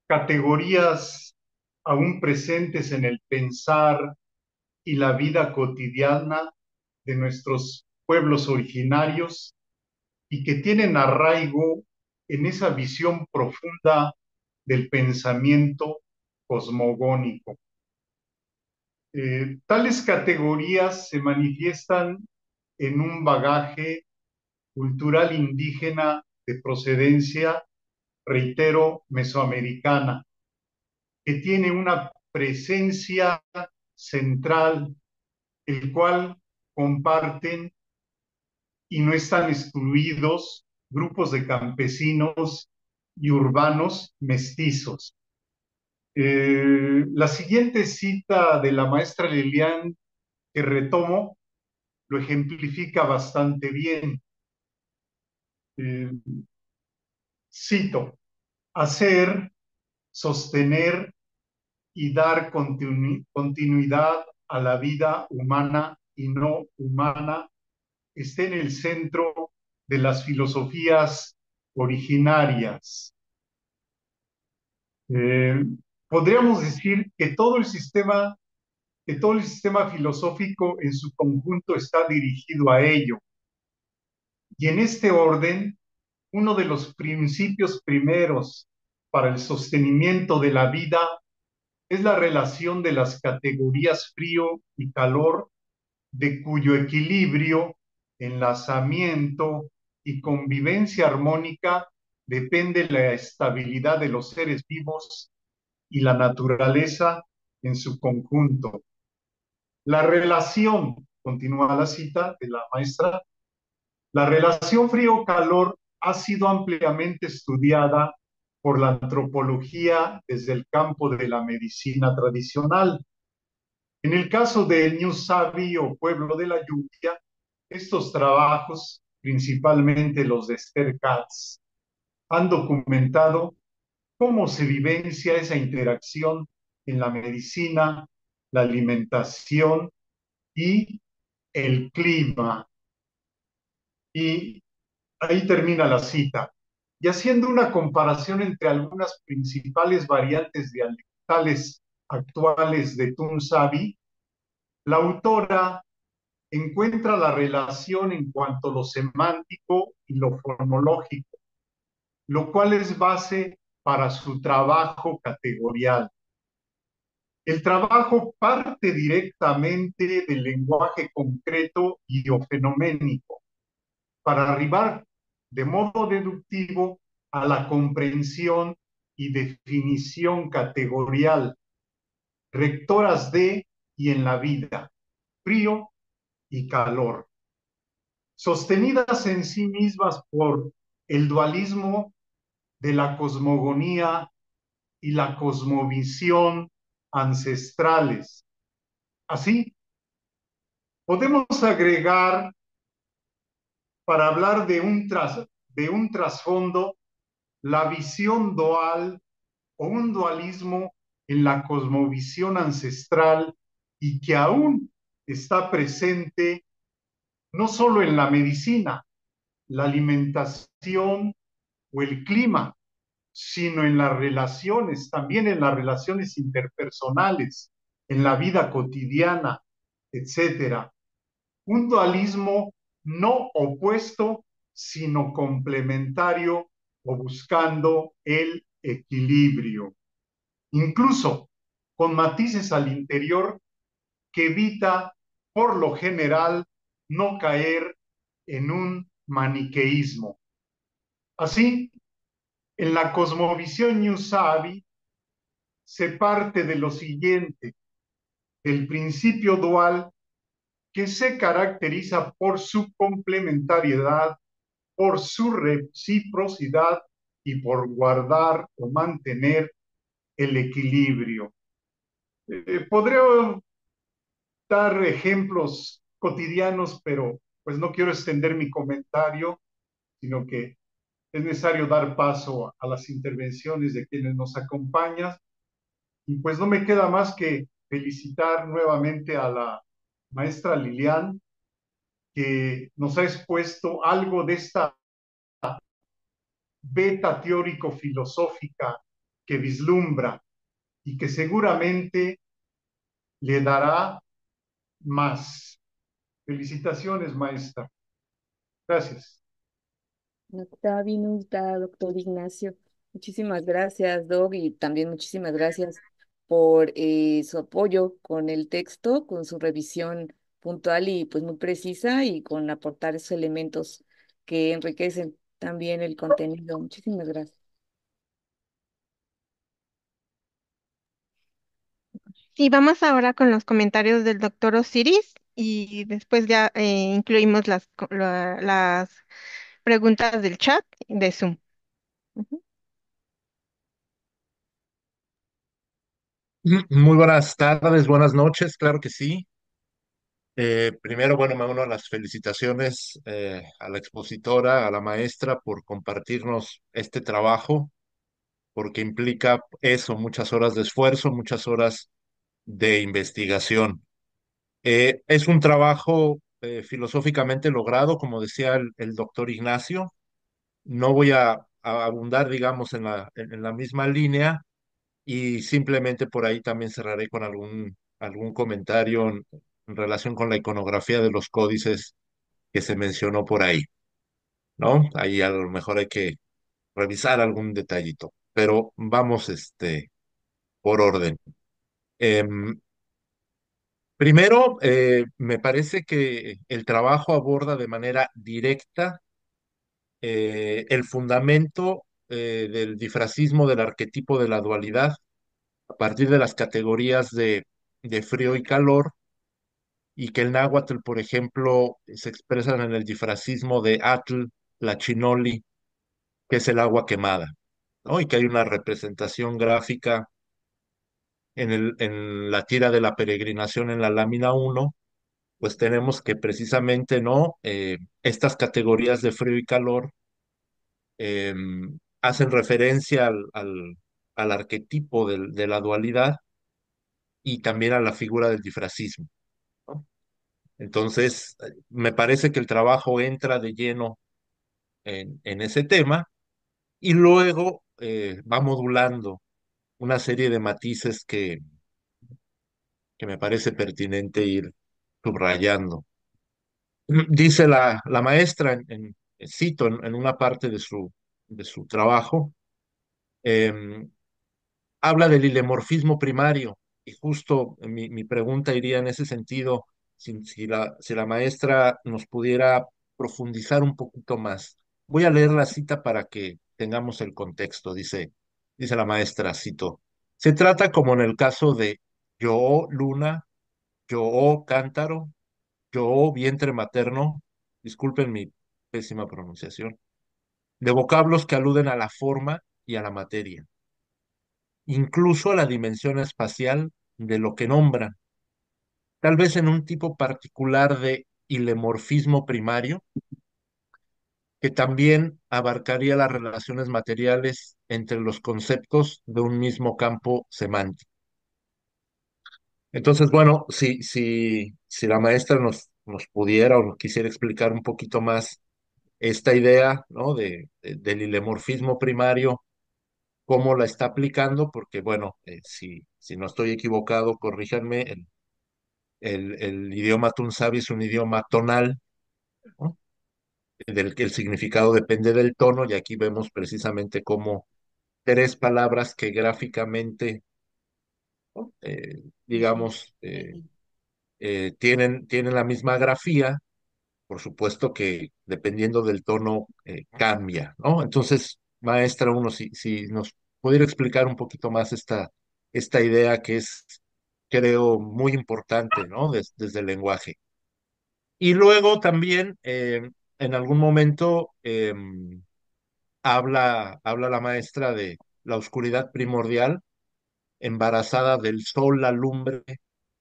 categorías aún presentes en el pensar y la vida cotidiana de nuestros pueblos originarios y que tienen arraigo en esa visión profunda del pensamiento cosmogónico. Tales categorías se manifiestan en un bagaje cultural indígena de procedencia, reitero, mesoamericana, que tiene una presencia central, el cual comparten y no están excluidos grupos de campesinos y urbanos mestizos. La siguiente cita de la maestra Lilian que retomo lo ejemplifica bastante bien. Eh, Cito: hacer, sostener y dar continuidad a la vida humana y no humana esté en el centro de las filosofías originarias. Eh, Podríamos decir que todo el sistema filosófico en su conjunto está dirigido a ello. Y en este orden, uno de los principios primeros para el sostenimiento de la vida es la relación de las categorías frío y calor, de cuyo equilibrio, enlazamiento y convivencia armónica depende la estabilidad de los seres vivos y la naturaleza en su conjunto. La relación, continúa la cita de la maestra, la relación frío-calor ha sido ampliamente estudiada por la antropología desde el campo de la medicina tradicional. En el caso del New Savvy o Pueblo de la Lluvia, estos trabajos, principalmente los de Esther Katz, han documentado cómo se vivencia esa interacción en la medicina, la alimentación y el clima. Y ahí termina la cita. Y haciendo una comparación entre algunas principales variantes dialectales actuales de Tunsavi, la autora encuentra la relación en cuanto a lo semántico y lo fonológico, lo cual es base para su trabajo categorial. El trabajo parte directamente del lenguaje concreto y o fenoménico para arribar de modo deductivo a la comprensión y definición categorial, rectoras de y en la vida, frío y calor, sostenidas en sí mismas por el dualismo de la cosmogonía y la cosmovisión ancestrales. Así, podemos agregar para hablar de un trasfondo la visión dual o un dualismo en la cosmovisión ancestral y que aún está presente no solo en la medicina, la alimentación o el clima, sino en las relaciones, también en las relaciones interpersonales, en la vida cotidiana, etcétera. Un dualismo no opuesto, sino complementario o buscando el equilibrio, incluso con matices al interior que evita, por lo general, no caer en un maniqueísmo. Así, en la cosmovisión New Savvy se parte de lo siguiente, del principio dual que se caracteriza por su complementariedad, por su reciprocidad y por guardar o mantener el equilibrio. Podría dar ejemplos cotidianos, pero pues no quiero extender mi comentario, sino que es necesario dar paso a las intervenciones de quienes nos acompañan. Y pues no me queda más que felicitar nuevamente a la maestra Lilian, que nos ha expuesto algo de esta beta teórico-filosófica que vislumbra y que seguramente le dará más. Felicitaciones, maestra. Gracias. Nocta Vinuta, doctor Ignacio. Muchísimas gracias, Doc, y también muchísimas gracias por su apoyo con el texto, con su revisión puntual y pues muy precisa y con aportar esos elementos que enriquecen también el contenido. Muchísimas gracias. Y vamos ahora con los comentarios del doctor Osiris y después ya incluimos las preguntas del chat de Zoom. Ujú. Muy buenas tardes, buenas noches, claro que sí. Primero, bueno, me uno a las felicitaciones a la expositora, a la maestra por compartirnos este trabajo, porque implica eso, muchas horas de esfuerzo, muchas horas de investigación. Es un trabajo filosóficamente logrado, como decía el doctor Ignacio. No voy a abundar, digamos, en la misma línea y simplemente por ahí también cerraré con algún comentario en relación con la iconografía de los códices que se mencionó por ahí, ¿no? Ahí a lo mejor hay que revisar algún detallito, pero vamos por orden. Em, Primero, me parece que el trabajo aborda de manera directa el fundamento del difracismo del arquetipo de la dualidad a partir de las categorías de frío y calor, y que el náhuatl, por ejemplo, se expresan en el difracismo de atl, la chinoli, que es el agua quemada, ¿no? Y que hay una representación gráfica en la tira de la peregrinación en la lámina uno, pues tenemos que precisamente, ¿no? Estas categorías de frío y calor eh, hacen referencia al arquetipo de la dualidad y también a la figura del difracismo, ¿no? Entonces, me parece que el trabajo entra de lleno en ese tema y luego va modulando una serie de matices que me parece pertinente ir subrayando. Dice la maestra, cito en una parte de su trabajo, em, habla del ilemorfismo primario y justo mi pregunta iría en ese sentido, si la maestra nos pudiera profundizar un poquito más. Voy a leer la cita para que tengamos el contexto, dice la maestra, cito, se trata como en el caso de yo, luna, yo, cántaro, yo, vientre materno, disculpen mi pésima pronunciación, de vocablos que aluden a la forma y a la materia, incluso a la dimensión espacial de lo que nombran, tal vez en un tipo particular de ilemorfismo primario, que también abarcaría las relaciones materiales entre los conceptos de un mismo campo semántico. Entonces, bueno, si la maestra nos pudiera o nos quisiera explicar un poquito más esta idea, ¿no? Del ilemorfismo primario, cómo la está aplicando, porque bueno, si no estoy equivocado, corríjanme, el idioma tunsavi es un idioma tonal, ¿no? Del que el significado depende del tono, y aquí vemos precisamente cómo tres palabras que gráficamente, ¿no? Ujú. Digamos, tienen la misma grafía, por supuesto que dependiendo del tono cambia, ¿no? Entonces, maestra, si nos pudiera explicar un poquito más esta idea que es, creo, muy importante, ¿no? Desde el lenguaje. Y luego también, en algún momento, habla la maestra de la oscuridad primordial, embarazada del sol, la lumbre,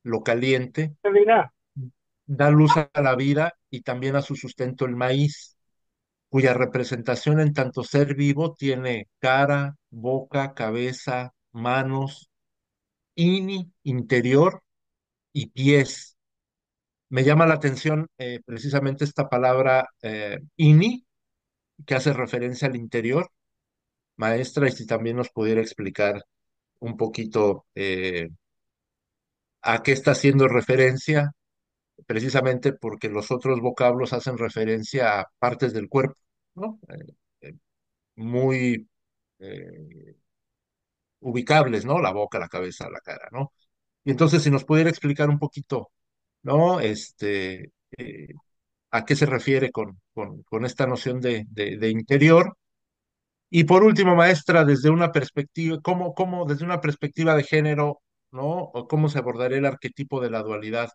lo caliente, da luz a la vida y también a su sustento el maíz, cuya representación en tanto ser vivo tiene cara, boca, cabeza, manos, interior y pies. Me llama la atención precisamente esta palabra que hace referencia al interior, maestra, y si también nos pudiera explicar un poquito a qué está haciendo referencia, precisamente porque los otros vocablos hacen referencia a partes del cuerpo, ¿no? Muy eh, ubicables, ¿no? La boca, la cabeza, la cara, ¿no? Y entonces, si nos pudiera explicar un poquito, ¿no? A qué se refiere con esta noción de interior. Y por último, maestra, desde una perspectiva, desde una perspectiva de género, ¿no? O cómo se abordaría el arquetipo de la dualidad,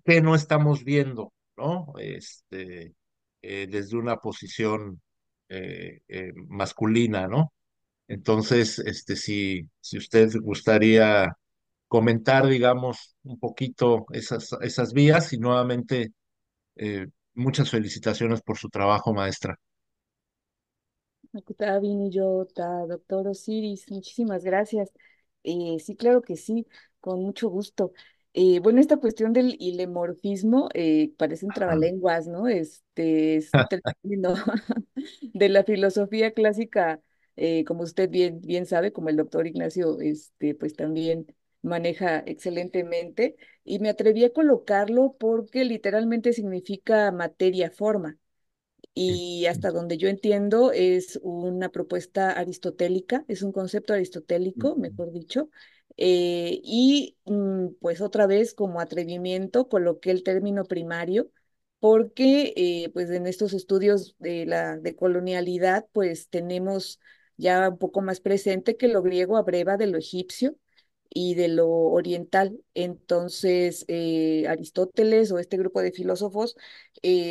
qué no estamos viendo, ¿no? Desde una posición masculina, ¿no? Entonces, si usted gustaría comentar, digamos, un poquito esas vías y nuevamente, muchas felicitaciones por su trabajo, maestra. Está bien y yo, doctor Osiris, muchísimas gracias. Sí, claro que sí, con mucho gusto. Bueno, esta cuestión del ilemorfismo parece un trabalenguas, ¿no? Es un término de la filosofía clásica, como usted bien sabe, como el doctor Ignacio, pues también maneja excelentemente. Y me atreví a colocarlo porque literalmente significa materia, forma y hasta donde yo entiendo es una propuesta aristotélica, es un concepto aristotélico, mejor dicho, pues otra vez como atrevimiento coloqué el término primario porque pues en estos estudios de colonialidad pues tenemos ya un poco más presente que lo griego abreva de lo egipcio y de lo oriental. Entonces, Aristóteles o este grupo de filósofos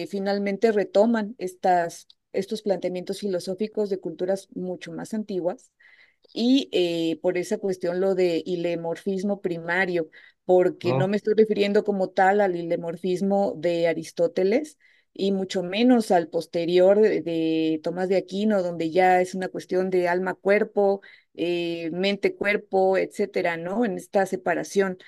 finalmente retoman estos planteamientos filosóficos de culturas mucho más antiguas y por esa cuestión lo de ilemorfismo primario, porque no ¿No? me estoy refiriendo como tal al ilemorfismo de Aristóteles y mucho menos al posterior de Tomás de Aquino, donde ya es una cuestión de alma-cuerpo, mente-cuerpo, etcétera, ¿no? En esta separación,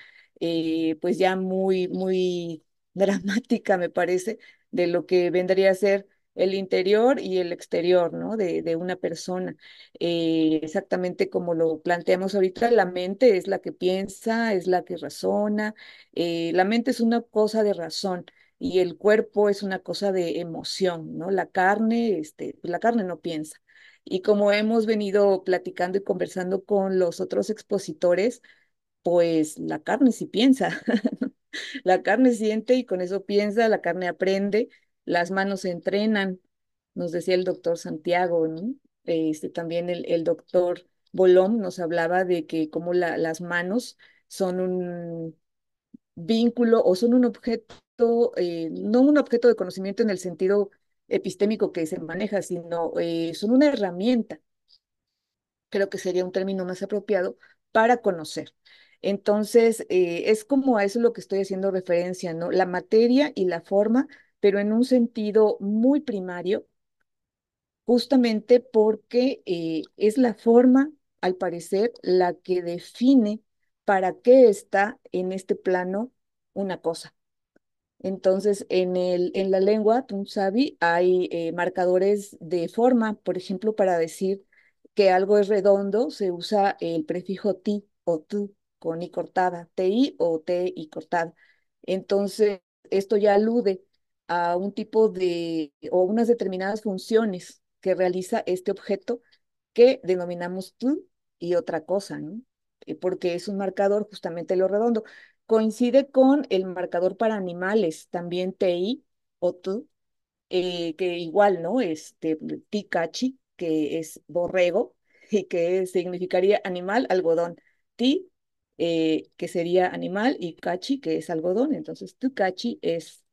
pues ya muy dramática, me parece, de lo que vendría a ser el interior y el exterior, ¿no? De una persona. Exactamente como lo planteamos ahorita, la mente es la que piensa, es la que razona, la mente es una cosa de razón y el cuerpo es una cosa de emoción, ¿no? La carne, pues la carne no piensa. Y como hemos venido platicando y conversando con los otros expositores, pues la carne sí piensa. La carne siente y con eso piensa, la carne aprende, las manos se entrenan, nos decía el doctor Santiago, ¿no? También el doctor Bolom nos hablaba de que como las manos son un vínculo o son un objeto, no un objeto de conocimiento en el sentido epistémico que se maneja, sino son una herramienta, creo que sería un término más apropiado, para conocer. Entonces, es como a eso lo que estoy haciendo referencia, ¿no? La materia y la forma, pero en un sentido muy primario, justamente porque es la forma, al parecer, la que define para qué está en este plano una cosa. Entonces, en la lengua Tunsavi hay marcadores de forma, por ejemplo, para decir que algo es redondo, se usa el prefijo ti o tu con i cortada, ti o te i cortada. Entonces, esto ya alude a un tipo de o unas determinadas funciones que realiza este objeto que denominamos tú y otra cosa, ¿no? Porque es un marcador justamente lo redondo. Coincide con el marcador para animales, también TI o TU, que igual, ¿no? Tikachi, que es borrego, y que significaría animal, algodón. Ti, que sería animal, y cachi, que es algodón. Entonces, Tukachi es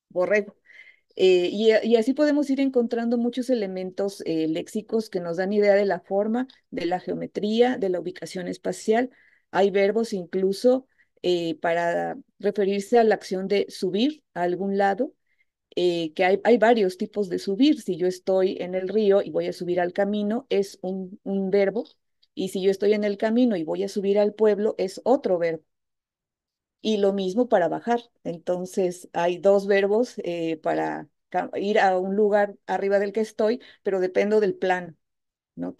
borrego. Y así podemos ir encontrando muchos elementos léxicos que nos dan idea de la forma, de la geometría, de la ubicación espacial. Hay verbos incluso para referirse a la acción de subir a algún lado, que hay varios tipos de subir. Si yo estoy en el río y voy a subir al camino, es un verbo. Y si yo estoy en el camino y voy a subir al pueblo, es otro verbo. Y lo mismo para bajar. Entonces, hay dos verbos para ir a un lugar arriba del que estoy, pero dependo del plano, ¿no?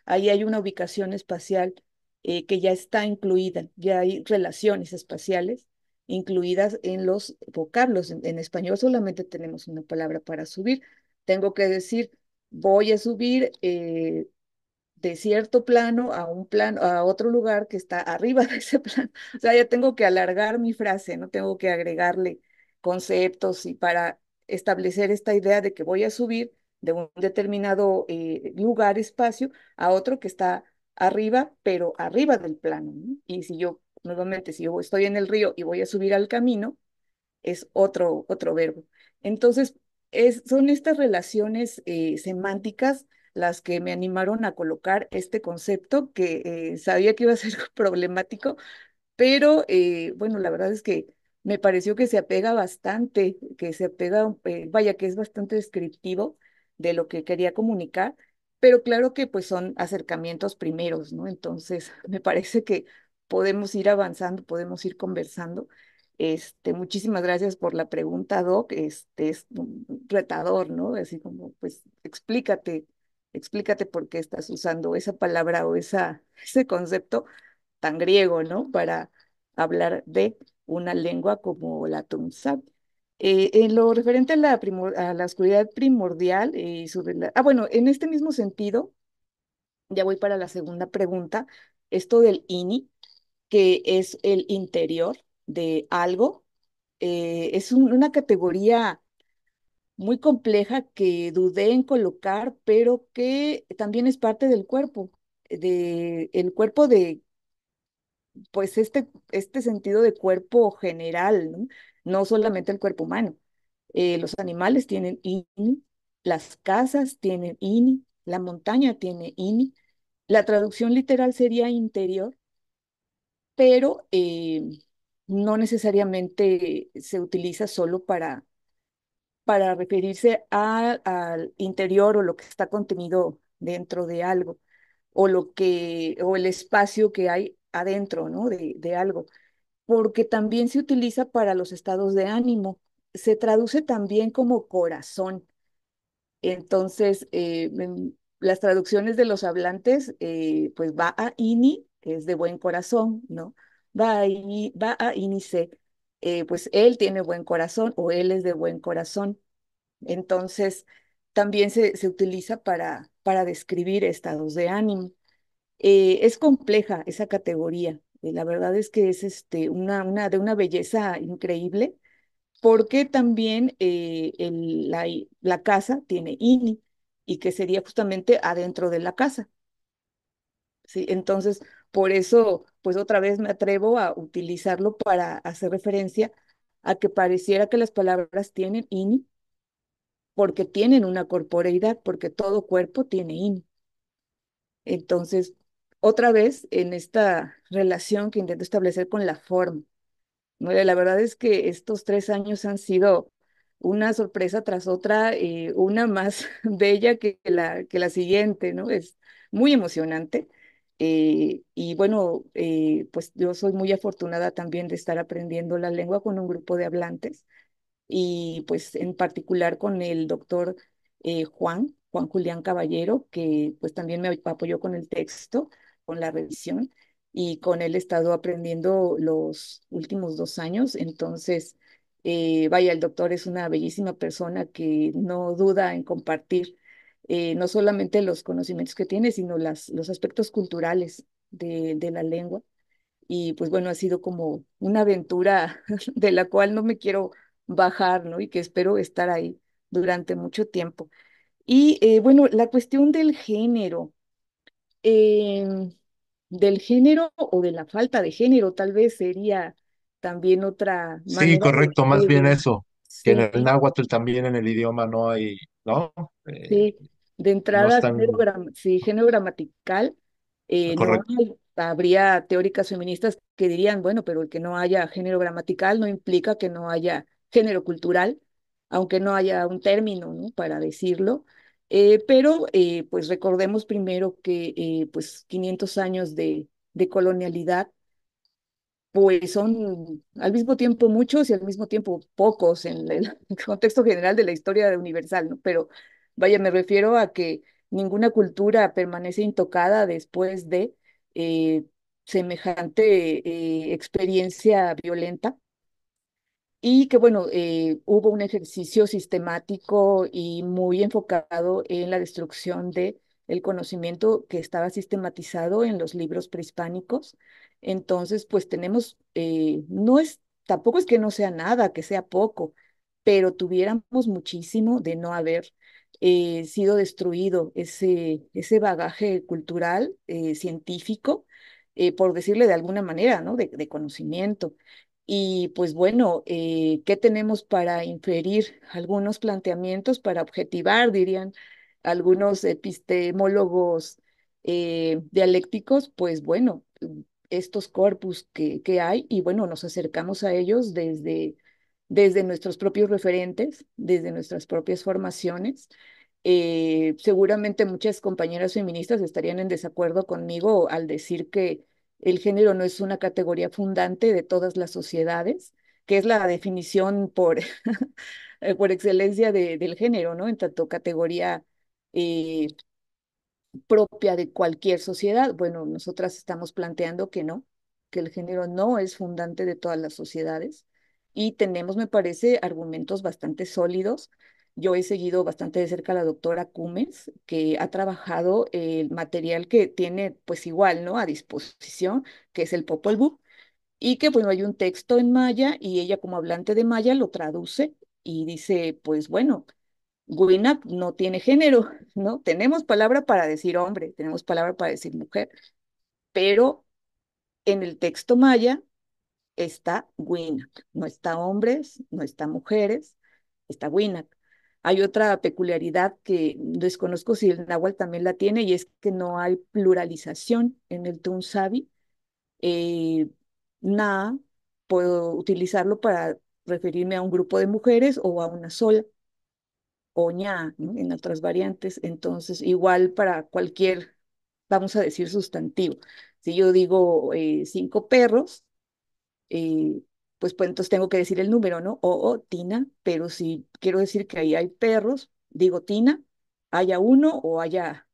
Ahí hay una ubicación espacial que ya está incluida, ya hay relaciones espaciales incluidas en los vocablos. En español solamente tenemos una palabra para subir. Tengo que decir, voy a subir de cierto plano a un plano, a otro lugar que está arriba de ese plano. O sea, ya tengo que alargar mi frase, no tengo que agregarle conceptos y para establecer esta idea de que voy a subir de un determinado lugar, espacio, a otro que está arriba, pero arriba del plano, ¿no? Y si yo, nuevamente, si yo estoy en el río y voy a subir al camino, es otro verbo. Entonces, son estas relaciones semánticas las que me animaron a colocar este concepto que sabía que iba a ser problemático, pero bueno, la verdad es que me pareció que se apega bastante, que se apega, vaya, que es bastante descriptivo de lo que quería comunicar, pero claro que pues son acercamientos primeros, ¿no? Entonces, me parece que podemos ir avanzando, podemos ir conversando. Muchísimas gracias por la pregunta, Doc. Es un retador, ¿no? Así como, pues, explícate por qué estás usando esa palabra o ese concepto tan griego, ¿no? Para hablar de una lengua como la Tunza. En lo referente a a la oscuridad primordial, bueno, en este mismo sentido, ya voy para la segunda pregunta, esto del INI, que es el interior de algo, es una categoría muy compleja que dudé en colocar, pero que también es parte del cuerpo, el cuerpo de pues este sentido de cuerpo general, ¿no? No solamente el cuerpo humano. Los animales tienen ini, las casas tienen ini, la montaña tiene ini. La traducción literal sería interior, pero no necesariamente se utiliza solo para referirse al interior o lo que está contenido dentro de algo, o el espacio que hay adentro, ¿no? De algo, porque también se utiliza para los estados de ánimo. Se traduce también como corazón. Entonces, las traducciones de los hablantes, pues va a ini, que es de buen corazón, ¿no? Va a inice. pues él tiene buen corazón o él es de buen corazón. Entonces, también se utiliza para describir estados de ánimo. Es compleja esa categoría. La verdad es que es de una belleza increíble, porque también la casa tiene ini, y que sería justamente adentro de la casa. ¿Sí? Entonces, por eso, pues otra vez me atrevo a utilizarlo para hacer referencia a que pareciera que las palabras tienen ini, porque tienen una corporeidad, porque todo cuerpo tiene ini. Entonces, otra vez en esta relación que intento establecer con la forma. Mire, la verdad es que estos 3 años han sido una sorpresa tras otra, una más bella que la siguiente, ¿no? Es muy emocionante. Y bueno, pues yo soy muy afortunada también de estar aprendiendo la lengua con un grupo de hablantes, y pues en particular con el doctor Juan Julián Caballero, que pues también me apoyó con el texto, con la revisión, y con él he estado aprendiendo los últimos 2 años. Entonces, vaya, el doctor es una bellísima persona que no duda en compartir no solamente los conocimientos que tiene, sino los aspectos culturales de la lengua. Y pues bueno, ha sido como una aventura de la cual no me quiero bajar, ¿no? Y que espero estar ahí durante mucho tiempo. Y bueno, la cuestión em, del género o de la falta de género, tal vez sería también otra Sí, manera de correcto, más bien decirlo. eso, que en Sí, el náhuatl también en el idioma no hay, ¿no? sí, de No entrada, están sí, género gramatical, no correcto. habría teóricas feministas que dirían, bueno, pero el que no haya género gramatical no implica que no haya género cultural, aunque no haya un término, ¿no? Para decirlo. Pero pues recordemos primero que pues 500 años de colonialidad pues son al mismo tiempo muchos y al mismo tiempo pocos en el contexto general de la historia universal, ¿no? Pero vaya, me refiero a que ninguna cultura permanece intocada después de eh, semejante experiencia violenta, y que bueno, hubo un ejercicio sistemático y muy enfocado en la destrucción de el conocimiento que estaba sistematizado en los libros prehispánicos. Entonces, pues tenemos, no es, tampoco es que no sea nada, que sea poco, pero tuviéramos muchísimo de no haber sido destruido ese bagaje cultural, científico, por decirle de alguna manera, ¿no? De conocimiento. Y pues bueno, ¿qué tenemos para inferir algunos planteamientos, para objetivar, dirían algunos epistemólogos dialécticos? Pues bueno, estos corpus que hay, y bueno, nos acercamos a ellos desde nuestros propios referentes, desde nuestras propias formaciones. Seguramente muchas compañeras feministas estarían en desacuerdo conmigo al decir que el género no es una categoría fundante de todas las sociedades, que es la definición por excelencia del género, ¿no? En tanto categoría eh, propia de cualquier sociedad. Bueno, nosotras estamos planteando que no, que el género no es fundante de todas las sociedades, y tenemos, me parece, argumentos bastante sólidos. Yo he seguido bastante de cerca a la doctora Cumes, que ha trabajado el material que tiene, pues igual, ¿no? A disposición, que es el Popol Vuh, y que, bueno, hay un texto en maya y ella como hablante de maya lo traduce y dice, pues bueno, Winak no tiene género, ¿no? Tenemos palabra para decir hombre, tenemos palabra para decir mujer, pero en el texto maya está Winak, no está hombres, no está mujeres, está Winak. Hay otra peculiaridad que desconozco si el náhuatl también la tiene, y es que no hay pluralización en el Tunsavi. eh, Na puedo utilizarlo para referirme a un grupo de mujeres o a una sola, o ña, ¿no? En otras variantes. Entonces, igual para cualquier, vamos a decir, sustantivo. Si yo digo 5 perros, eh, pues entonces tengo que decir el número, ¿no? O Tina, pero si quiero decir que ahí hay perros, digo Tina, haya uno o haya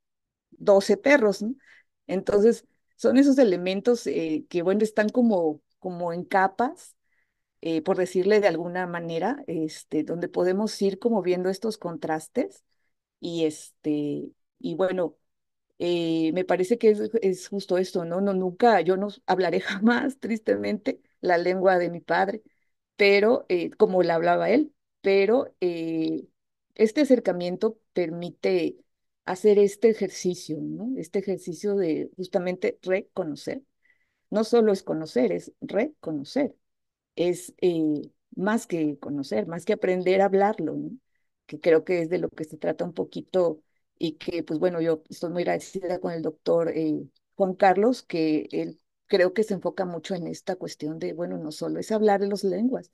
12 perros, ¿no? Entonces, son esos elementos que, bueno, están como en capas, por decirle de alguna manera, donde podemos ir como viendo estos contrastes y y bueno, me parece que es justo esto, ¿no? No, nunca, yo no hablaré jamás, tristemente, la lengua de mi padre, pero como la hablaba él, pero este acercamiento permite hacer este ejercicio, ¿no? Este ejercicio de justamente reconocer. No solo es conocer, es reconocer, es más que conocer, más que aprender a hablarlo, ¿no? Que creo que es de lo que se trata un poquito y que, pues bueno, yo estoy muy agradecida con el doctor Juan Carlos, que él creo que se enfoca mucho en esta cuestión de, bueno, no solo es hablar de las lenguas,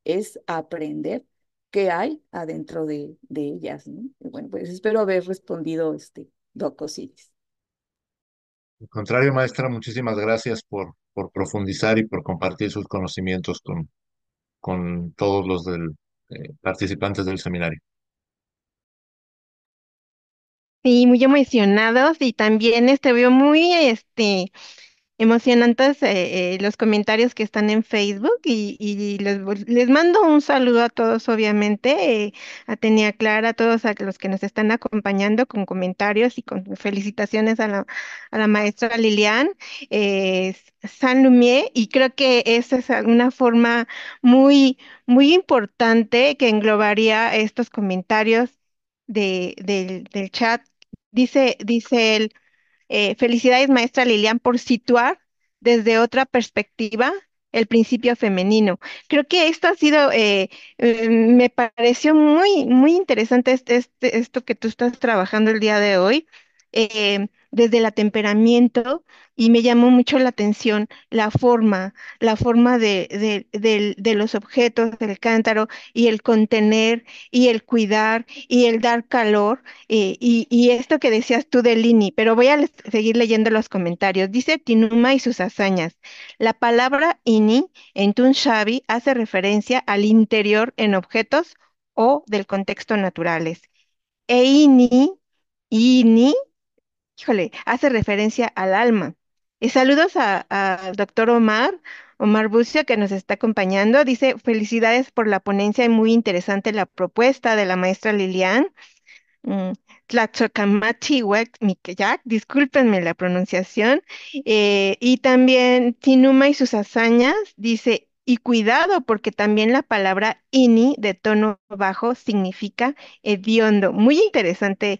es aprender qué hay adentro de ellas, ¿no? Y bueno, pues espero haber respondido, Doc Osiris. Al contrario, maestra, muchísimas gracias por profundizar y por compartir sus conocimientos con todos los participantes del seminario. Sí, muy emocionados y también veo muy emocionantes los comentarios que están en Facebook y les mando un saludo a todos, obviamente, a Tenia Clara, a todos a los que nos están acompañando con comentarios y con felicitaciones a la maestra Lilian San Lumier, y creo que esa es una forma muy, muy importante que englobaría estos comentarios del chat. Dice él. Felicidades, maestra Lilian, por situar desde otra perspectiva el principio femenino. Creo que esto ha sido, me pareció muy, muy interesante esto que tú estás trabajando el día de hoy, desde el temperamento, y me llamó mucho la atención la forma de los objetos, del cántaro, y el contener, y el cuidar, y el dar calor. Y esto que decías tú de Lini, pero voy a seguir leyendo los comentarios. Dice Tinuma y sus hazañas. La palabra ini en Tunshabi hace referencia al interior en objetos o del contexto naturales. E ini, híjole, hace referencia al alma. Y saludos al doctor Omar Bucio, que nos está acompañando. Dice, felicidades por la ponencia y muy interesante la propuesta de la maestra Lilian. Mm, Tlaxocamachihuac, discúlpenme la pronunciación, y también Tinuma y sus hazañas, dice, y cuidado, porque también la palabra ini de tono bajo significa hediondo. Muy interesante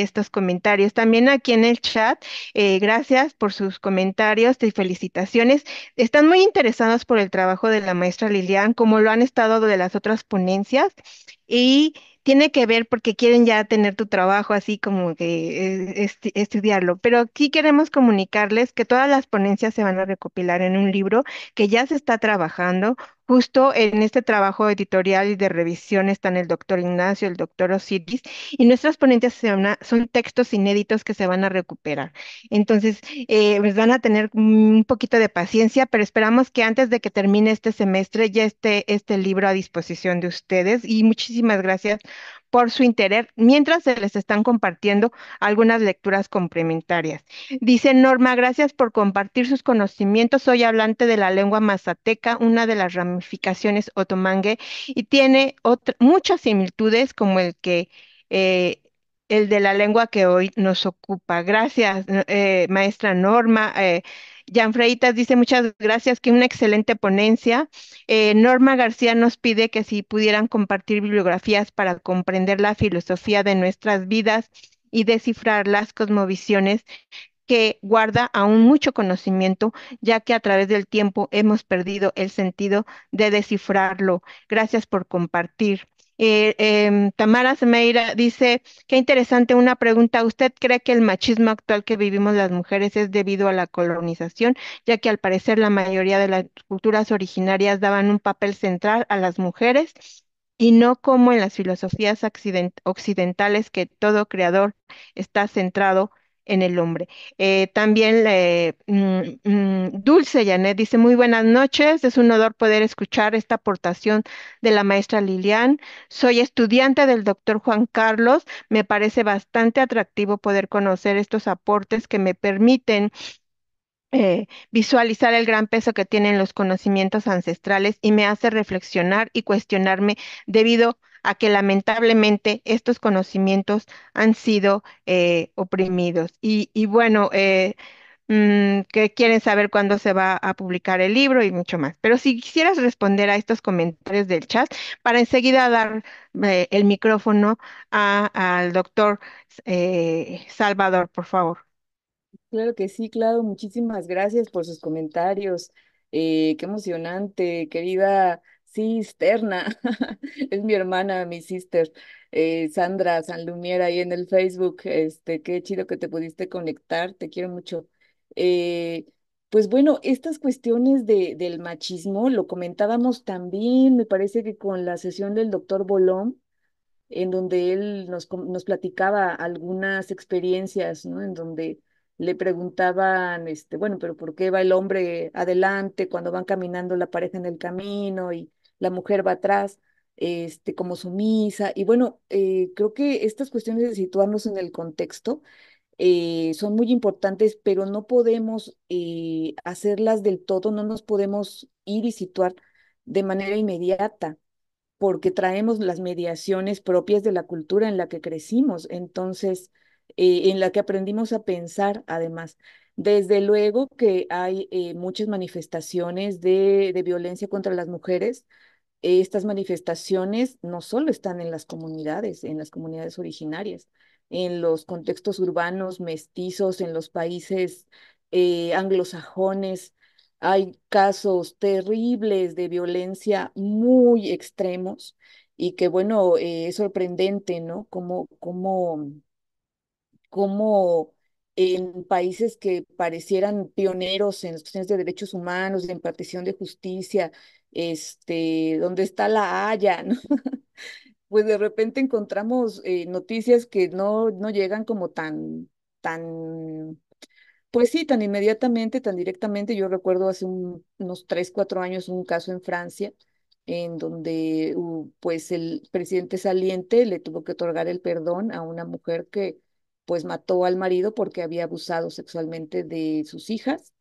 estos comentarios. También aquí en el chat, gracias por sus comentarios y felicitaciones. Están muy interesados por el trabajo de la maestra Lilian, como lo han estado de las otras ponencias, y tiene que ver porque quieren ya tener tu trabajo así como que estudiarlo. Pero sí queremos comunicarles que todas las ponencias se van a recopilar en un libro que ya se está trabajando. Justo en este trabajo editorial y de revisión están el doctor Ignacio, el doctor Osiris, y nuestras ponencias son textos inéditos que se van a recuperar. Entonces, pues van a tener un poquito de paciencia, pero esperamos que antes de que termine este semestre ya esté este libro a disposición de ustedes, y muchísimas gracias por su interés, mientras se les están compartiendo algunas lecturas complementarias. Dice Norma, gracias por compartir sus conocimientos. Soy hablante de la lengua mazateca, una de las ramificaciones otomangue, y tiene muchas similitudes como eh, el de la lengua que hoy nos ocupa. Gracias, maestra Norma. Jan Freitas dice muchas gracias, que una excelente ponencia. Norma García nos pide que si pudieran compartir bibliografías para comprender la filosofía de nuestras vidas y descifrar las cosmovisiones, que guarda aún mucho conocimiento, ya que a través del tiempo hemos perdido el sentido de descifrarlo. Gracias por compartir. Tamara Semeira dice, qué interesante una pregunta. ¿Usted cree que el machismo actual que vivimos las mujeres es debido a la colonización, ya que al parecer la mayoría de las culturas originarias daban un papel central a las mujeres y no como en las filosofías occidentales, que todo creador está centrado en el hombre? También Dulce Janet dice, muy buenas noches, es un honor poder escuchar esta aportación de la maestra Lilian. Soy estudiante del doctor Juan Carlos, me parece bastante atractivo poder conocer estos aportes que me permiten visualizar el gran peso que tienen los conocimientos ancestrales y me hace reflexionar y cuestionarme debido a que lamentablemente estos conocimientos han sido oprimidos. Y bueno, que quieren saber cuándo se va a publicar el libro y mucho más. Pero si quisieras responder a estos comentarios del chat, para enseguida dar el micrófono al doctor Salvador, por favor. Claro que sí, claro. Muchísimas gracias por sus comentarios. Qué emocionante, querida cisterna. Es mi hermana, mi sister, Sandra Sanlumiera, ahí en el Facebook. Qué chido que te pudiste conectar. Te quiero mucho. Eh, pues bueno, estas cuestiones del machismo lo comentábamos también, me parece que con la sesión del doctor Bolón en donde él nos platicaba algunas experiencias, ¿no? En donde le preguntaban, bueno, pero ¿por qué va el hombre adelante cuando van caminando la pareja en el camino y la mujer va atrás, como sumisa? Y bueno, creo que estas cuestiones de situarnos en el contexto son muy importantes, pero no podemos hacerlas del todo, no nos podemos ir y situar de manera inmediata porque traemos las mediaciones propias de la cultura en la que crecimos, entonces, en la que aprendimos a pensar, además. Desde luego que hay muchas manifestaciones de violencia contra las mujeres. Estas manifestaciones no solo están en las comunidades originarias, en los contextos urbanos, mestizos, en los países anglosajones. Hay casos terribles de violencia muy extremos y que, bueno, es sorprendente, ¿no? Cómo en países que parecieran pioneros en las cuestiones de derechos humanos, de impartición de justicia, donde está la Haya, ¿no? Pues de repente encontramos noticias que no llegan como tan, pues sí, tan inmediatamente, tan directamente. Yo recuerdo hace unos 3, 4 años un caso en Francia en donde pues el presidente saliente le tuvo que otorgar el perdón a una mujer que pues mató al marido porque había abusado sexualmente de sus hijas,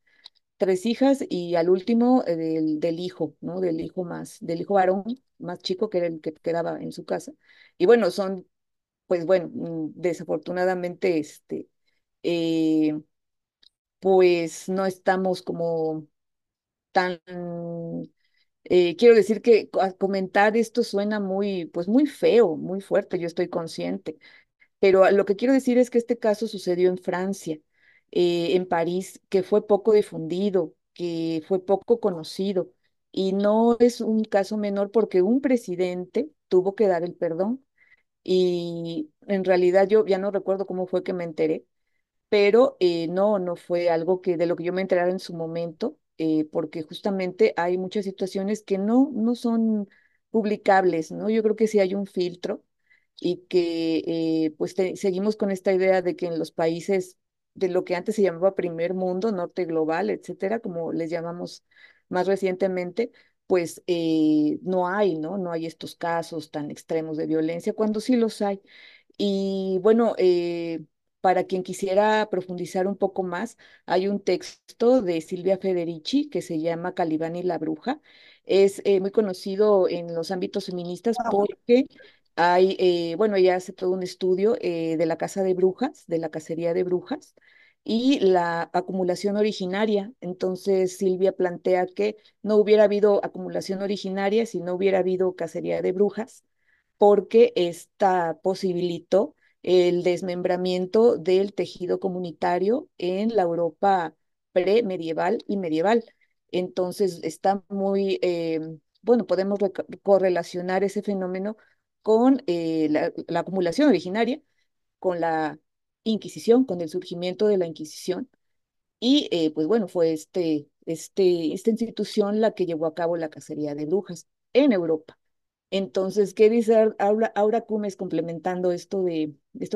3 hijas y al último del hijo, ¿no? Del hijo varón más chico que era el que quedaba en su casa. Y bueno, pues bueno, desafortunadamente, eh, pues no estamos como tan, quiero decir que comentar esto suena muy, pues muy feo, muy fuerte, yo estoy consciente, pero lo que quiero decir es que este caso sucedió en Francia, en París, que fue poco difundido, que fue poco conocido, y no es un caso menor porque un presidente tuvo que dar el perdón, y en realidad yo ya no recuerdo cómo fue que me enteré, pero no fue algo que de lo que yo me enterara en su momento, porque justamente hay muchas situaciones que no son publicables, ¿no? Yo creo que sí hay un filtro y que pues seguimos con esta idea de que en los países de lo que antes se llamaba primer mundo, norte global, etcétera, como les llamamos más recientemente, pues no hay, ¿no? No hay estos casos tan extremos de violencia, cuando sí los hay. Y bueno, para quien quisiera profundizar un poco más, hay un texto de Silvia Federici que se llama Calibán y la bruja. Es muy conocido en los ámbitos feministas porque bueno, ella hace todo un estudio de la caza de brujas, de la cacería de brujas y la acumulación originaria. Entonces, Silvia plantea que no hubiera habido acumulación originaria si no hubiera habido cacería de brujas porque esta posibilitó el desmembramiento del tejido comunitario en la Europa premedieval y medieval. Entonces está muy, bueno, podemos correlacionar ese fenómeno con la acumulación originaria, con la Inquisición, con el surgimiento de la Inquisición. Y pues bueno, fue esta institución la que llevó a cabo la cacería de brujas en Europa. Entonces, ¿qué dice Aura Cumes complementando esto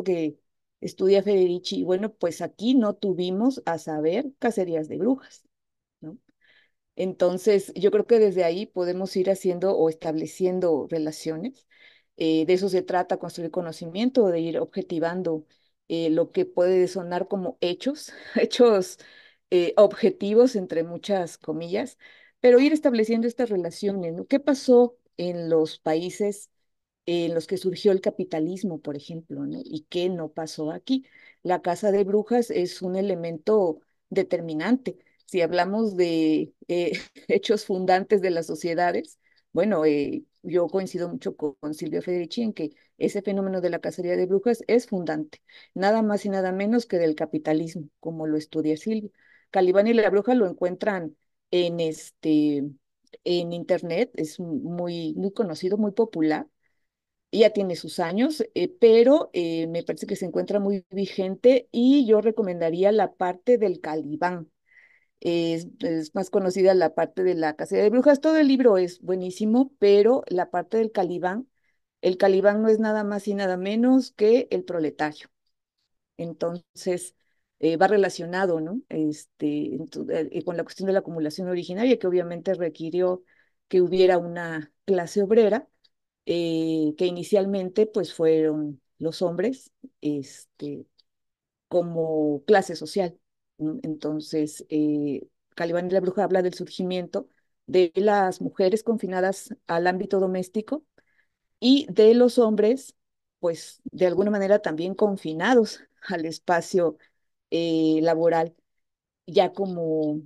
que estudia Federici? Bueno, pues aquí no tuvimos a saber cacerías de brujas, ¿no? Entonces, yo creo que desde ahí podemos ir haciendo o estableciendo relaciones. De eso se trata, construir conocimiento, de ir objetivando lo que puede sonar como hechos, hechos objetivos, entre muchas comillas, pero ir estableciendo estas relaciones, ¿no? ¿Qué pasó en los países en los que surgió el capitalismo, por ejemplo, ¿no? ¿Y qué no pasó aquí? La caza de brujas es un elemento determinante. Si hablamos de hechos fundantes de las sociedades, bueno, yo coincido mucho con Silvia Federici en que ese fenómeno de la cacería de brujas es fundante, nada más y nada menos que del capitalismo, como lo estudia Silvia. Calibán y la bruja lo encuentran en en internet, es muy conocido, muy popular, ya tiene sus años, pero me parece que se encuentra muy vigente y yo recomendaría la parte del Calibán. Es más conocida la parte de la cacería de brujas. Todo el libro es buenísimo, pero la parte del Calibán, el Calibán no es nada más y nada menos que el proletario. Entonces, va relacionado, ¿no? Con la cuestión de la acumulación originaria, que obviamente requirió que hubiera una clase obrera, que inicialmente pues fueron los hombres, como clase social. Entonces, Calibán y la Bruja habla del surgimiento de las mujeres confinadas al ámbito doméstico y de los hombres, pues de alguna manera también confinados al espacio laboral, ya como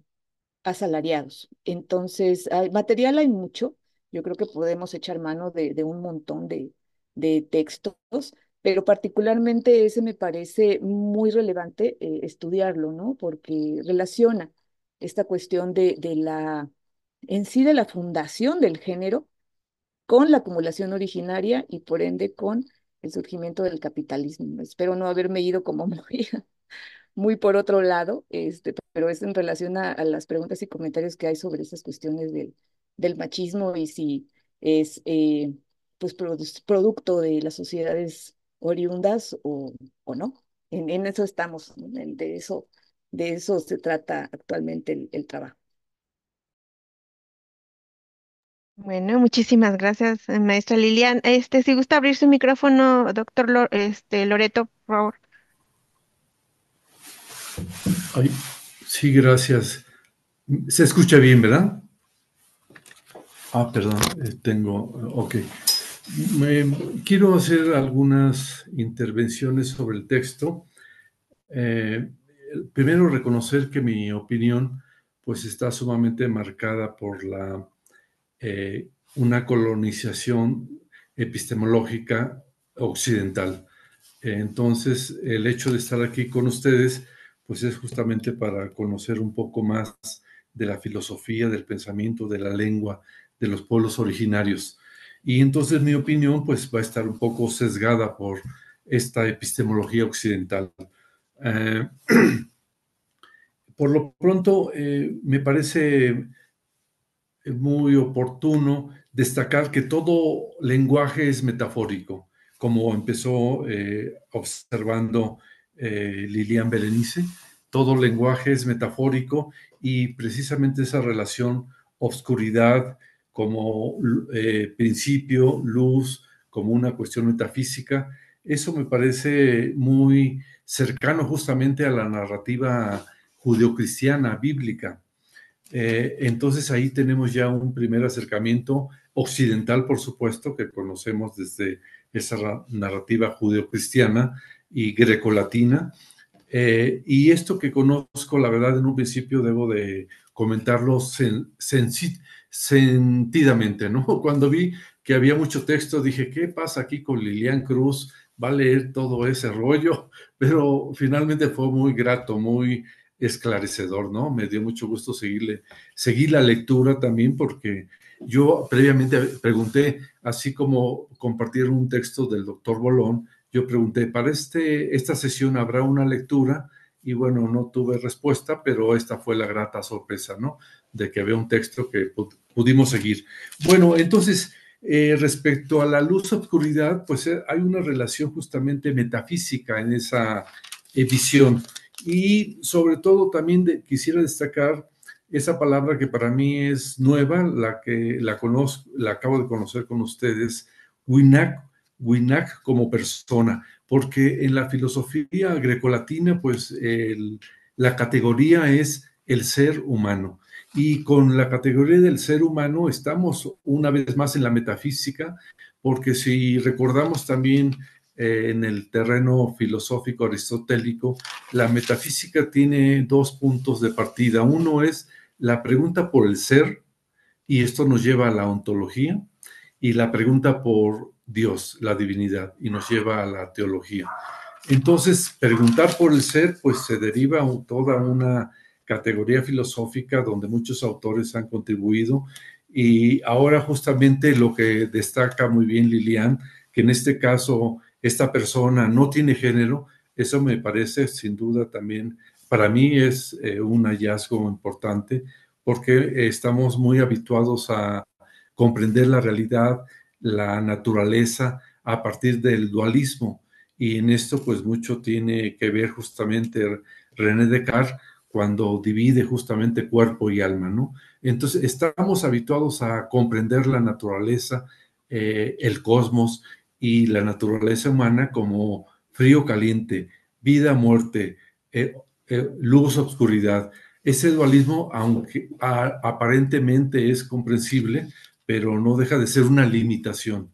asalariados. Entonces, material hay mucho. Yo creo que podemos echar mano de un montón de textos, pero particularmente ese me parece muy relevante estudiarlo, ¿no? Porque relaciona esta cuestión en sí, de la fundación del género con la acumulación originaria y por ende con el surgimiento del capitalismo. Espero no haberme ido como muy por otro lado, pero es en relación a las preguntas y comentarios que hay sobre esas cuestiones del machismo y si es pues producto de las sociedades oriundas o no. En eso estamos, ¿no? De eso se trata actualmente el trabajo. Bueno, muchísimas gracias, maestra Lilian. Si gusta abrir su micrófono, doctor Loreto, por favor. Ay, sí, gracias. Se escucha bien, ¿verdad? Ah, perdón, ok. Quiero hacer algunas intervenciones sobre el texto. Eh, Primero, reconocer que mi opinión, pues, está sumamente marcada por una colonización epistemológica occidental. Entonces, el hecho de estar aquí con ustedes, pues es justamente para conocer un poco más de la filosofía, del pensamiento, de la lengua, de los pueblos originarios. Y entonces mi opinión, pues va a estar un poco sesgada por esta epistemología occidental. Eh, por lo pronto, me parece muy oportuno destacar que todo lenguaje es metafórico, como empezó observando Lilian Berenice. Todo lenguaje es metafórico y precisamente esa relación obscuridad como principio, luz, como una cuestión metafísica, eso me parece muy cercano justamente a la narrativa judeocristiana, bíblica. Entonces ahí tenemos ya un primer acercamiento occidental, por supuesto, que conocemos desde esa narrativa judeocristiana y grecolatina. Y esto que conozco, la verdad, en un principio debo de comentarlo sentidamente, ¿no? Cuando vi que había mucho texto, dije, ¿qué pasa aquí con Lilian Cruz? Va a leer todo ese rollo, pero finalmente fue muy grato, muy esclarecedor, ¿no? Me dio mucho gusto seguir la lectura también porque yo previamente pregunté, así como compartieron un texto del doctor Bolón, yo pregunté, ¿para esta sesión habrá una lectura? Y bueno, no tuve respuesta, pero esta fue la grata sorpresa, ¿no? De que había un texto que pudimos seguir. Bueno, entonces, respecto a la luz-obscuridad, pues hay una relación justamente metafísica en esa visión. Y sobre todo también quisiera destacar esa palabra que para mí es nueva, la que la conozco, la acabo de conocer con ustedes, Winak como persona, porque en la filosofía grecolatina, pues la categoría es el ser humano. Y con la categoría del ser humano estamos una vez más en la metafísica, porque si recordamos también en el terreno filosófico aristotélico, la metafísica tiene dos puntos de partida. Uno es la pregunta por el ser, y esto nos lleva a la ontología, y la pregunta por Dios, la divinidad, y nos lleva a la teología. Entonces, preguntar por el ser, pues se deriva toda una categoría filosófica donde muchos autores han contribuido, y ahora justamente lo que destaca muy bien Lilian, que en este caso esta persona no tiene género, eso me parece sin duda también, para mí es un hallazgo importante, porque estamos muy habituados a comprender la realidad, la naturaleza a partir del dualismo. Y en esto pues mucho tiene que ver justamente René Descartes cuando divide justamente cuerpo y alma, ¿no? Entonces estamos habituados a comprender la naturaleza, el cosmos y la naturaleza humana como frío, caliente, vida, muerte, eh, luz, obscuridad. Ese dualismo, aunque aparentemente es comprensible, pero no deja de ser una limitación.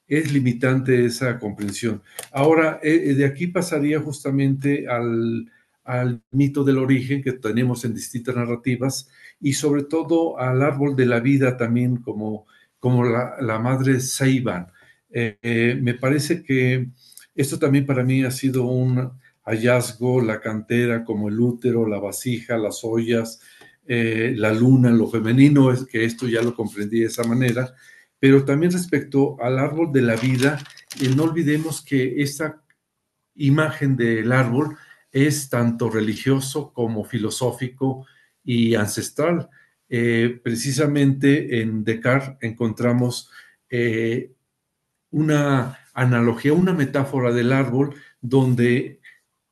Es limitante esa comprensión. Ahora, de aquí pasaría justamente al mito del origen que tenemos en distintas narrativas y sobre todo al árbol de la vida también como la madre Ceiban. Me parece que esto también para mí ha sido un hallazgo, la cantera como el útero, la vasija, las ollas, la luna, lo femenino, es que esto ya lo comprendí de esa manera, pero también respecto al árbol de la vida, no olvidemos que esta imagen del árbol es tanto religioso como filosófico y ancestral. Precisamente en Descartes encontramos una analogía, una metáfora del árbol donde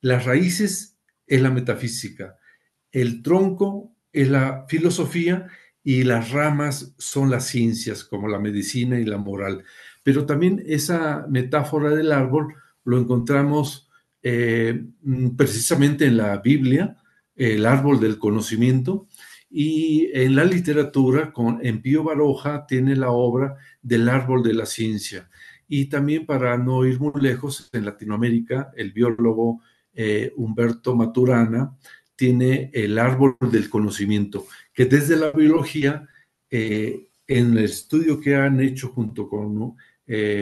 las raíces es la metafísica, el tronco es la filosofía y las ramas son las ciencias, como la medicina y la moral. Pero también esa metáfora del árbol lo encontramos precisamente en la Biblia, el árbol del conocimiento, y en la literatura, en Pío Baroja tiene la obra del árbol de la ciencia. Y también para no ir muy lejos, en Latinoamérica, el biólogo Humberto Maturana tiene el árbol del conocimiento, que desde la biología, en el estudio que han hecho junto con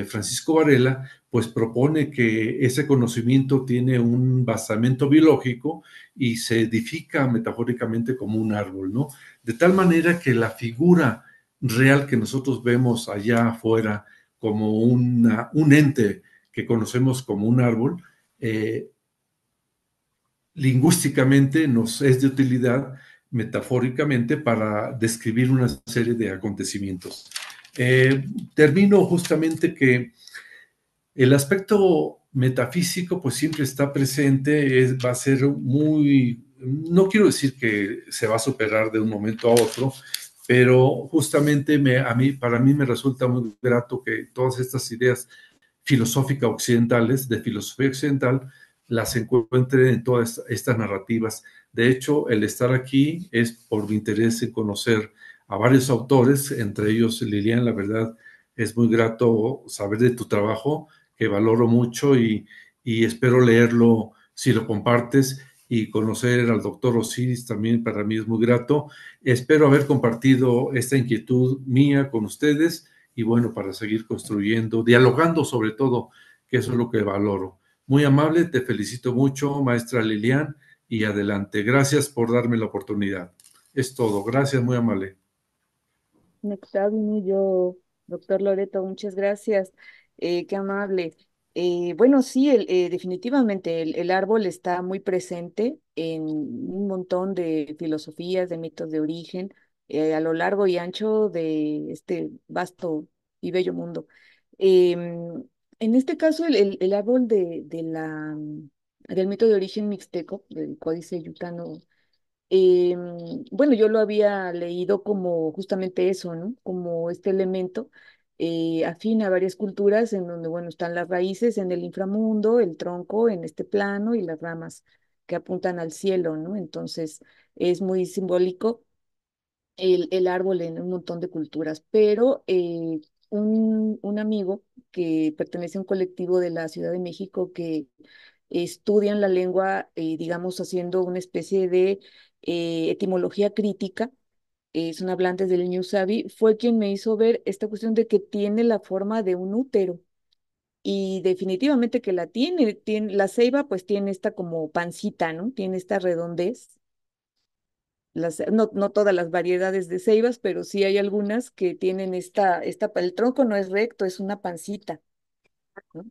Francisco Varela, pues propone que ese conocimiento tiene un basamento biológico y se edifica metafóricamente como un árbol, ¿no? De tal manera que la figura real que nosotros vemos allá afuera como un ente que conocemos como un árbol, eh, lingüísticamente nos es de utilidad metafóricamente para describir una serie de acontecimientos. Termino justamente que el aspecto metafísico pues siempre está presente, va a ser muy, no quiero decir que se va a superar de un momento a otro, pero justamente para mí me resulta muy grato que todas estas ideas filosóficas occidentales, de filosofía occidental, las encuentre en todas estas narrativas. De hecho, el estar aquí es por mi interés en conocer a varios autores, entre ellos Lilian, la verdad es muy grato saber de tu trabajo, que valoro mucho y espero leerlo si lo compartes y conocer al doctor Osiris también para mí es muy grato. Espero haber compartido esta inquietud mía con ustedes y bueno, para seguir construyendo, dialogando sobre todo, que eso es lo que valoro. Muy amable, te felicito mucho, maestra Lilian, y adelante. Gracias por darme la oportunidad. Es todo. Gracias, muy amable. Octavio, yo, doctor Loreto, muchas gracias. Qué amable. Bueno, sí, definitivamente el árbol está muy presente en un montón de filosofías, de mitos de origen, a lo largo y ancho de este vasto y bello mundo. En este caso, el árbol del mito de origen mixteco, del Códice Yutano. Bueno, yo lo había leído como justamente eso, ¿no? Como este elemento afín a varias culturas en donde, bueno, están las raíces en el inframundo, el tronco en este plano y las ramas. que apuntan al cielo, ¿no? Entonces es muy simbólico el árbol en un montón de culturas, pero un amigo que pertenece a un colectivo de la Ciudad de México que estudian la lengua, digamos, haciendo una especie de etimología crítica, son hablantes del Ñu Sabi, fue quien me hizo ver esta cuestión de que tiene la forma de un útero. Y definitivamente que la tiene, la ceiba pues tiene esta como pancita, ¿no? Tiene esta redondez. No todas las variedades de ceibas, pero sí hay algunas que tienen el tronco no es recto, es una pancita, ¿no?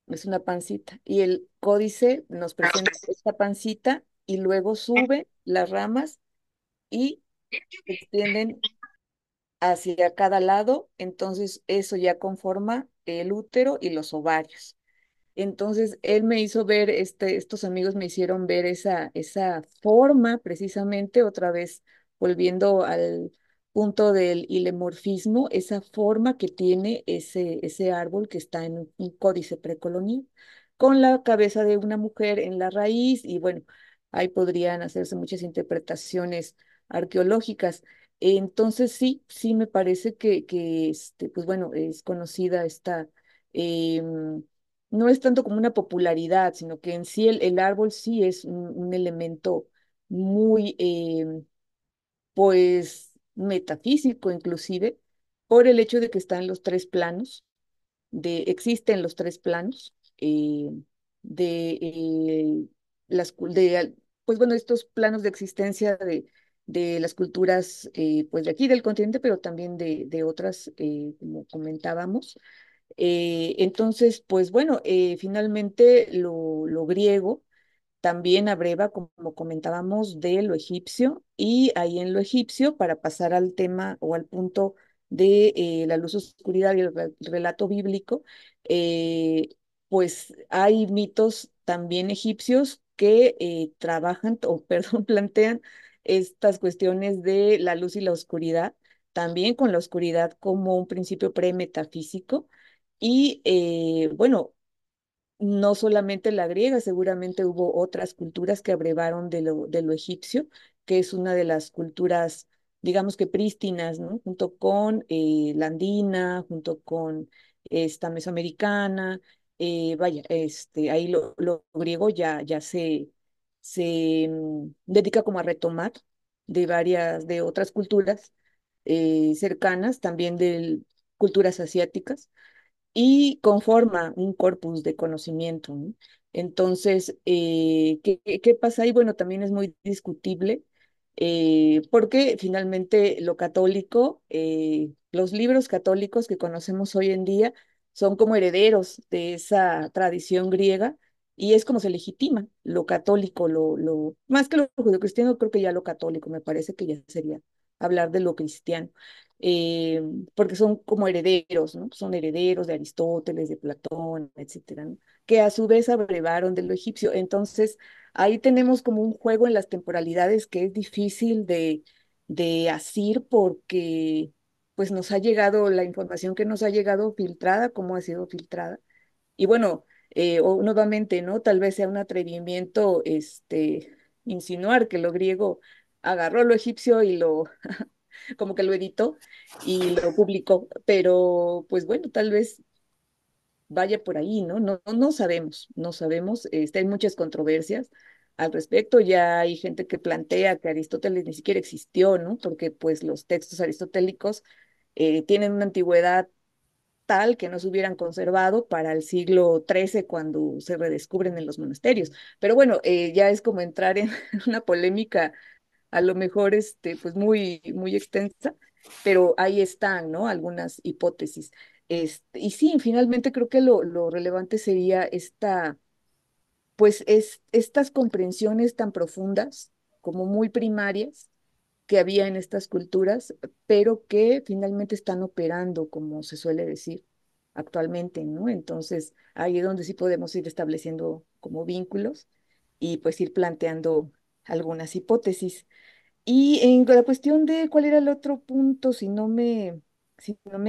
Es una pancita. Y el códice nos presenta esta pancita y luego sube las ramas y se extienden hacia cada lado, entonces eso ya conforma el útero y los ovarios. Entonces, él me hizo ver, estos amigos me hicieron ver esa forma, precisamente, otra vez volviendo al punto del ilemorfismo, esa forma que tiene ese árbol que está en un códice precolonial, con la cabeza de una mujer en la raíz, y bueno, ahí podrían hacerse muchas interpretaciones arqueológicas. Entonces, sí me parece que pues bueno, es conocida esta. No es tanto como una popularidad, sino que en sí el árbol sí es un elemento muy, pues, metafísico inclusive, por el hecho de que está en los tres planos, existen los tres planos de, pues bueno, estos planos de existencia de las culturas, pues de aquí del continente, pero también de otras, como comentábamos. Entonces, pues bueno, finalmente lo griego también abreva, como comentábamos, de lo egipcio, y ahí en lo egipcio, para pasar al tema o al punto de la luz, oscuridad y el relato bíblico, eh, pues hay mitos también egipcios que trabajan, o perdón, plantean estas cuestiones de la luz y la oscuridad, también con la oscuridad como un principio premetafísico. Y bueno, no solamente la griega, seguramente hubo otras culturas que abrevaron de lo egipcio, que es una de las culturas, digamos que prístinas, ¿no? Junto con la andina, junto con esta mesoamericana, vaya, ahí lo griego ya se dedica como a retomar de otras culturas cercanas, también de culturas asiáticas y conforma un corpus de conocimiento, ¿no? Entonces, ¿qué pasa ahí? Bueno, también es muy discutible porque finalmente lo católico, los libros católicos que conocemos hoy en día son como herederos de esa tradición griega y es como se legitima lo católico, más que lo judeocristiano, creo que ya lo católico, me parece que ya sería hablar de lo cristiano. eh, Porque son como herederos, ¿no? Son herederos de Aristóteles, de Platón, etcétera, ¿no? Que a su vez abrevaron de lo egipcio. Entonces, ahí tenemos como un juego en las temporalidades que es difícil de asir porque pues nos ha llegado la información que nos ha llegado filtrada, cómo ha sido filtrada. Y bueno, nuevamente, ¿no? Tal vez sea un atrevimiento, insinuar que lo griego agarró lo egipcio y como que lo editó y lo publicó, pero pues bueno, tal vez vaya por ahí, ¿no? No sabemos, no sabemos, hay muchas controversias al respecto, ya hay gente que plantea que Aristóteles ni siquiera existió, ¿no? Porque pues los textos aristotélicos tienen una antigüedad tal que no se hubieran conservado para el siglo XIII cuando se redescubren en los monasterios. Pero bueno, ya es como entrar en una polémica a lo mejor pues muy extensa, pero ahí están, ¿no? Algunas hipótesis. Y sí, finalmente creo que lo relevante sería estas comprensiones tan profundas, como muy primarias, que había en estas culturas, pero que finalmente están operando, como se suele decir actualmente, ¿no? Entonces, ahí es donde sí podemos ir estableciendo como vínculos y pues ir planteando algunas hipótesis. Y en la cuestión de cuál era el otro punto, si no me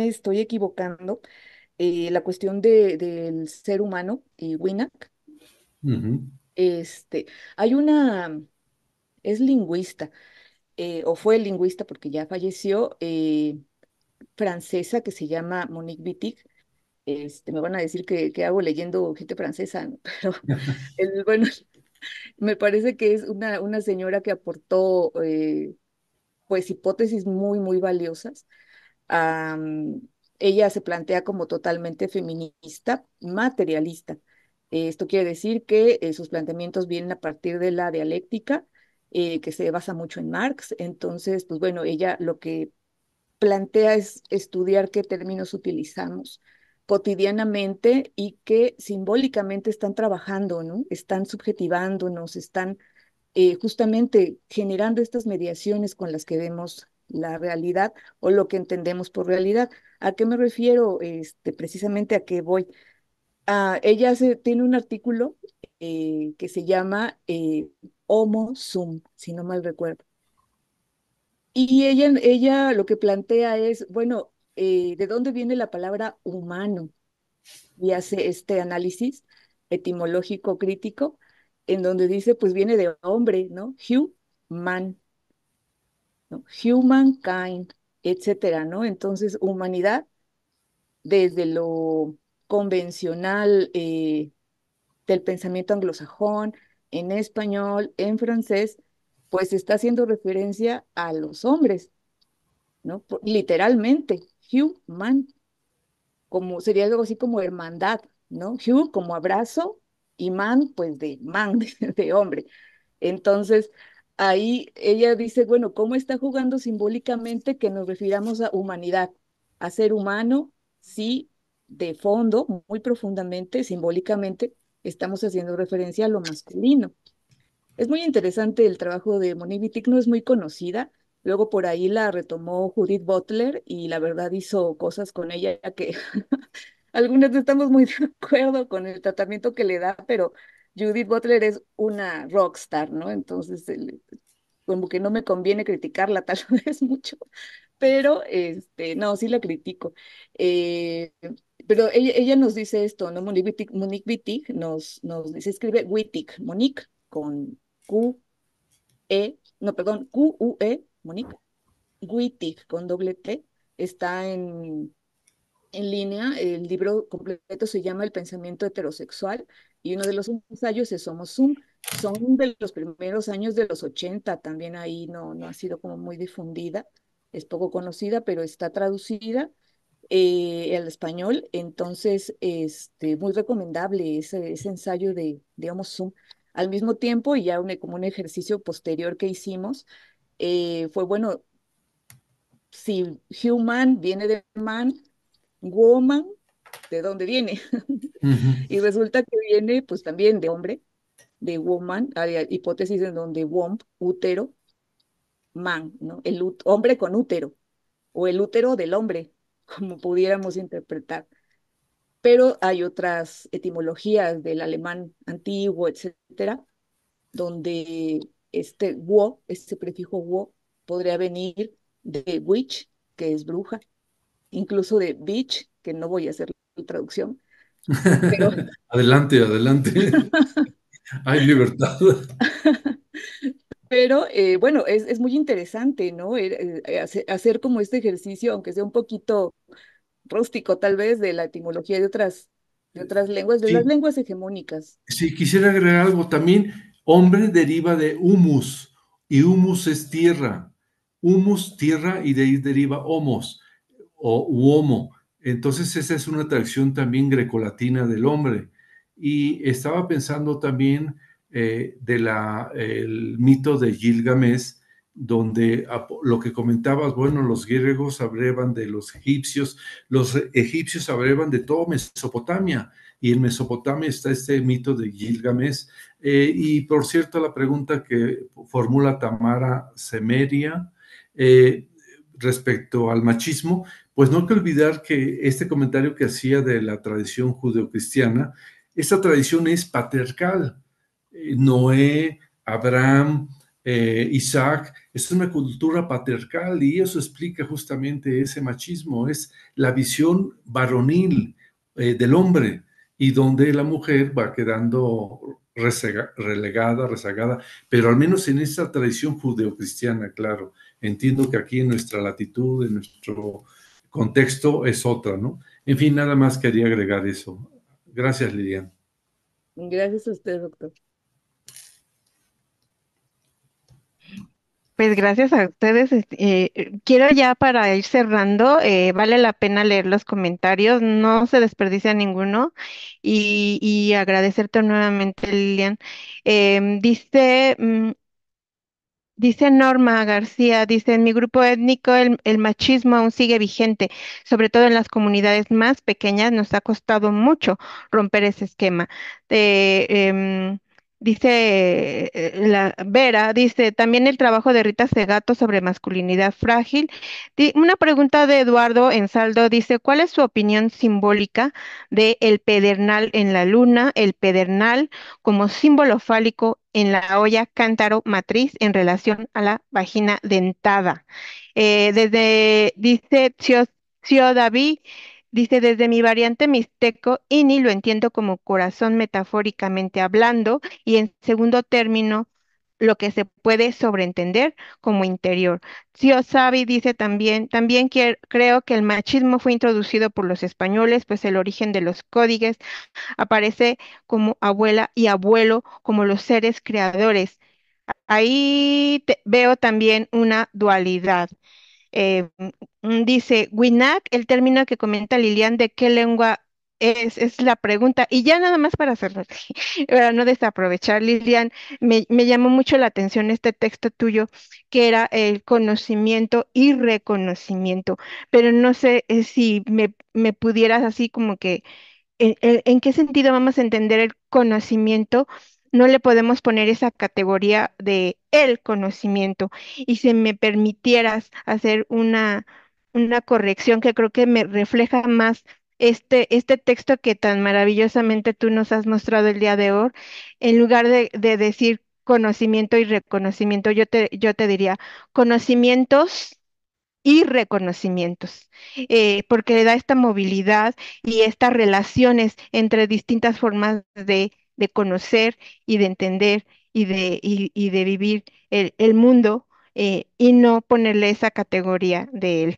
estoy equivocando, la cuestión del ser humano y Winnack. Ujú. Este, hay una, es lingüista, o fue lingüista porque ya falleció, francesa que se llama Monique Wittig. Me van a decir que hago leyendo gente francesa, ¿no? Pero bueno, me parece que es una señora que aportó pues hipótesis muy, muy valiosas. Am, Ella se plantea como totalmente feminista, materialista. Esto quiere decir que sus planteamientos vienen a partir de la dialéctica, que se basa mucho en Marx. Entonces, pues bueno, ella lo que plantea es estudiar qué términos utilizamos cotidianamente y que simbólicamente están trabajando, ¿no? Están subjetivándonos, están justamente generando estas mediaciones con las que vemos la realidad o lo que entendemos por realidad. ¿A qué me refiero? Precisamente a qué voy. Tiene un artículo que se llama Homo Sum, si no mal recuerdo. Y ella lo que plantea es, bueno, ¿de dónde viene la palabra humano? Y hace este análisis etimológico crítico, en donde dice, pues viene de hombre, ¿no? Human, ¿no? Humankind, etcétera, ¿no? Entonces, humanidad, desde lo convencional del pensamiento anglosajón, en español, en francés, pues está haciendo referencia a los hombres, ¿no? Literalmente, human, como sería algo así como hermandad, ¿no? Hugh como abrazo y man, pues de man, de hombre. Entonces, ahí ella dice, bueno, ¿cómo está jugando simbólicamente que nos refiramos a humanidad, a ser humano? Sí, de fondo, muy profundamente, simbólicamente, estamos haciendo referencia a lo masculino. Es muy interesante el trabajo de Monique Wittig, no es muy conocida. Luego por ahí la retomó Judith Butler y la verdad hizo cosas con ella que algunos no estamos muy de acuerdo con el tratamiento que le da, pero Judith Butler es una rockstar, ¿no? Entonces, como que no me conviene criticarla tal vez mucho, pero no, sí la critico. Eh, pero ella nos dice esto, ¿no? Monique Wittig nos dice, escribe Wittig, Monique con no, perdón, Q-U-E, Monique, Wittig con doble T, está en línea. El libro completo se llama El pensamiento heterosexual y uno de los ensayos es Somos Zoom. Son de los primeros años de los 80, también ahí no ha sido como muy difundida, es poco conocida, pero está traducida al español, entonces muy recomendable ese ensayo de Homo Zoom. Al mismo tiempo, y ya como un ejercicio posterior que hicimos, fue bueno, si human viene de man, woman, ¿de dónde viene? Ujú. Y resulta que viene pues también de hombre, de woman, hay hipótesis en donde womb, útero, man, ¿no? Hombre con útero, o el útero del hombre, como pudiéramos interpretar. Pero hay otras etimologías del alemán antiguo, etcétera, donde este prefijo wo, podría venir de witch, que es bruja, incluso de bitch, que no voy a hacer la traducción, pero Adelante, adelante. Hay libertad. Pero bueno, es muy interesante, ¿no? Hacer como este ejercicio, aunque sea un poquito rústico tal vez, de la etimología de otras lenguas, de las Sí, lenguas hegemónicas. sí, quisiera agregar algo también. Hombre deriva de humus y humus es tierra. Humus, tierra, y de ahí deriva homos o homo. Entonces esa es una tradición también grecolatina del hombre. Y estaba pensando también el mito de Gilgamesh, donde lo que comentabas, bueno, los griegos abrevan de los egipcios abrevan de todo Mesopotamia, y en Mesopotamia está este mito de Gilgamesh. Y por cierto, la pregunta que formula Tamara Semeria respecto al machismo, pues no hay que olvidar que este comentario que hacía de la tradición judeocristiana, esta tradición es patriarcal. Noé, Abraham, Isaac, es una cultura patriarcal y eso explica justamente ese machismo, es la visión varonil del hombre y donde la mujer va quedando relegada, rezagada, pero al menos en esta tradición judeocristiana, claro. Entiendo que aquí en nuestra latitud, en nuestro contexto, es otra, ¿no? En fin, nada más quería agregar eso. Gracias, Lilian. Gracias a usted, doctor. Pues gracias a ustedes. Quiero ya para ir cerrando, vale la pena leer los comentarios, no se desperdicia ninguno y agradecerte nuevamente, Lilian. Dice, dice Norma García, dice, en mi grupo étnico el machismo aún sigue vigente, sobre todo en las comunidades más pequeñas, nos ha costado mucho romper ese esquema. Dice la Vera, dice, también el trabajo de Rita Segato sobre masculinidad frágil. Una pregunta de Eduardo Ensaldo dice, ¿cuál es su opinión simbólica de el pedernal en la luna, el pedernal como símbolo fálico en la olla cántaro matriz en relación a la vagina dentada? Dice Xio David, dice, desde mi variante mixteco, ini lo entiendo como corazón metafóricamente hablando y en segundo término, lo que se puede sobreentender como interior. Xio Sabi dice también creo que el machismo fue introducido por los españoles, pues el origen de los códices aparece como abuela y abuelo, como los seres creadores. Ahí veo también una dualidad. Eh, Dice Winak, el término que comenta Lilian, ¿de qué lengua es la pregunta? Y ya nada más para cerrar, para no desaprovechar, Lilian, me llamó mucho la atención este texto tuyo, que era el conocimiento y reconocimiento, pero no sé si me pudieras así como que en qué sentido vamos a entender el conocimiento. No le podemos poner esa categoría de el conocimiento. Y si me permitieras hacer una corrección que creo que me refleja más este texto que tan maravillosamente tú nos has mostrado el día de hoy, en lugar de decir conocimiento y reconocimiento, yo te diría conocimientos y reconocimientos, porque le da esta movilidad y estas relaciones entre distintas formas de conocer y de entender y de vivir el mundo. Y no ponerle esa categoría de él.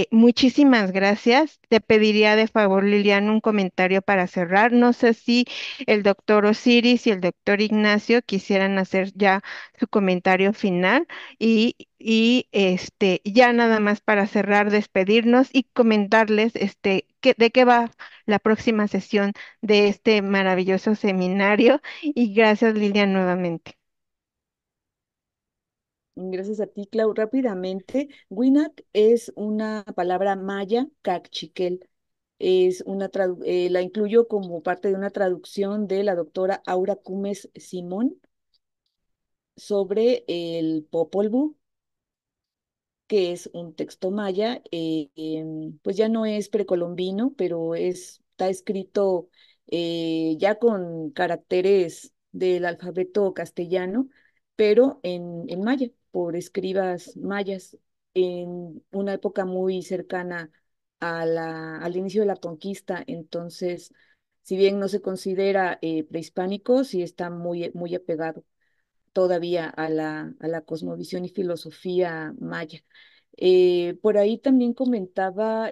Muchísimas gracias. Te pediría de favor, Liliana, un comentario para cerrar. No sé si el doctor Osiris y el doctor Ignacio quisieran hacer ya su comentario final. Ya nada más para cerrar, despedirnos y comentarles de qué va la próxima sesión de este maravilloso seminario. Y gracias, Lilian, nuevamente. Gracias a ti, Clau. Rápidamente, Winak es una palabra maya, cachiquel. La incluyo como parte de una traducción de la doctora Aura Cumes Simón sobre el Popol Vuh, que es un texto maya, pues ya no es precolombino, pero está escrito ya con caracteres del alfabeto castellano, pero en maya, por escribas mayas, en una época muy cercana al inicio de la conquista. Entonces, si bien no se considera prehispánico, sí está muy, muy apegado todavía a la cosmovisión y filosofía maya. Por ahí también comentaba,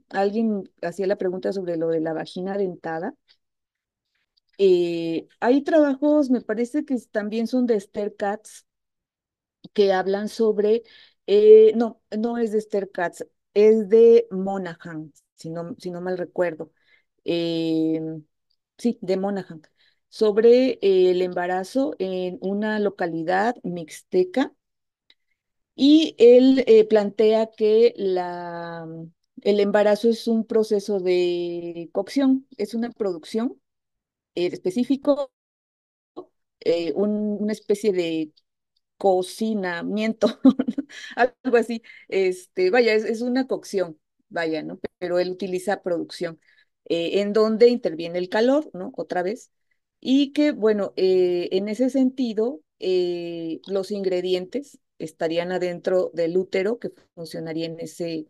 alguien hacía la pregunta sobre lo de la vagina dentada. Hay trabajos, me parece que también son de Esther Katz, que hablan sobre, no, no es de Esther Katz, es de Monaghan, si no mal recuerdo. Eh, sí, de Monaghan, sobre el embarazo en una localidad mixteca. Y él plantea que el embarazo es un proceso de cocción, es una producción específico, una especie de cocinamiento, algo así. Vaya, es una cocción, vaya, ¿no? Pero él utiliza producción, en donde interviene el calor, ¿no? Otra vez. Y que, bueno, en ese sentido, los ingredientes estarían adentro del útero, que funcionaría en ese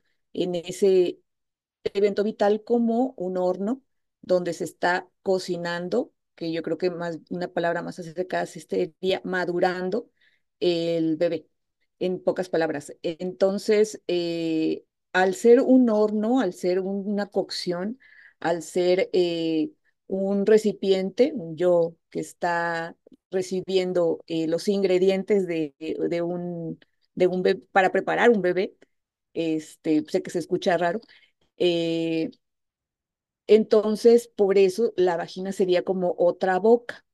evento vital como un horno donde se está cocinando que yo creo que más, una palabra más acercada sería madurando el bebé, en pocas palabras. Entonces, al ser un horno, al ser una cocción, al ser un recipiente, un yo que está recibiendo los ingredientes de un bebé, para preparar un bebé, sé que se escucha raro, eh, entonces por eso la vagina sería como otra boca,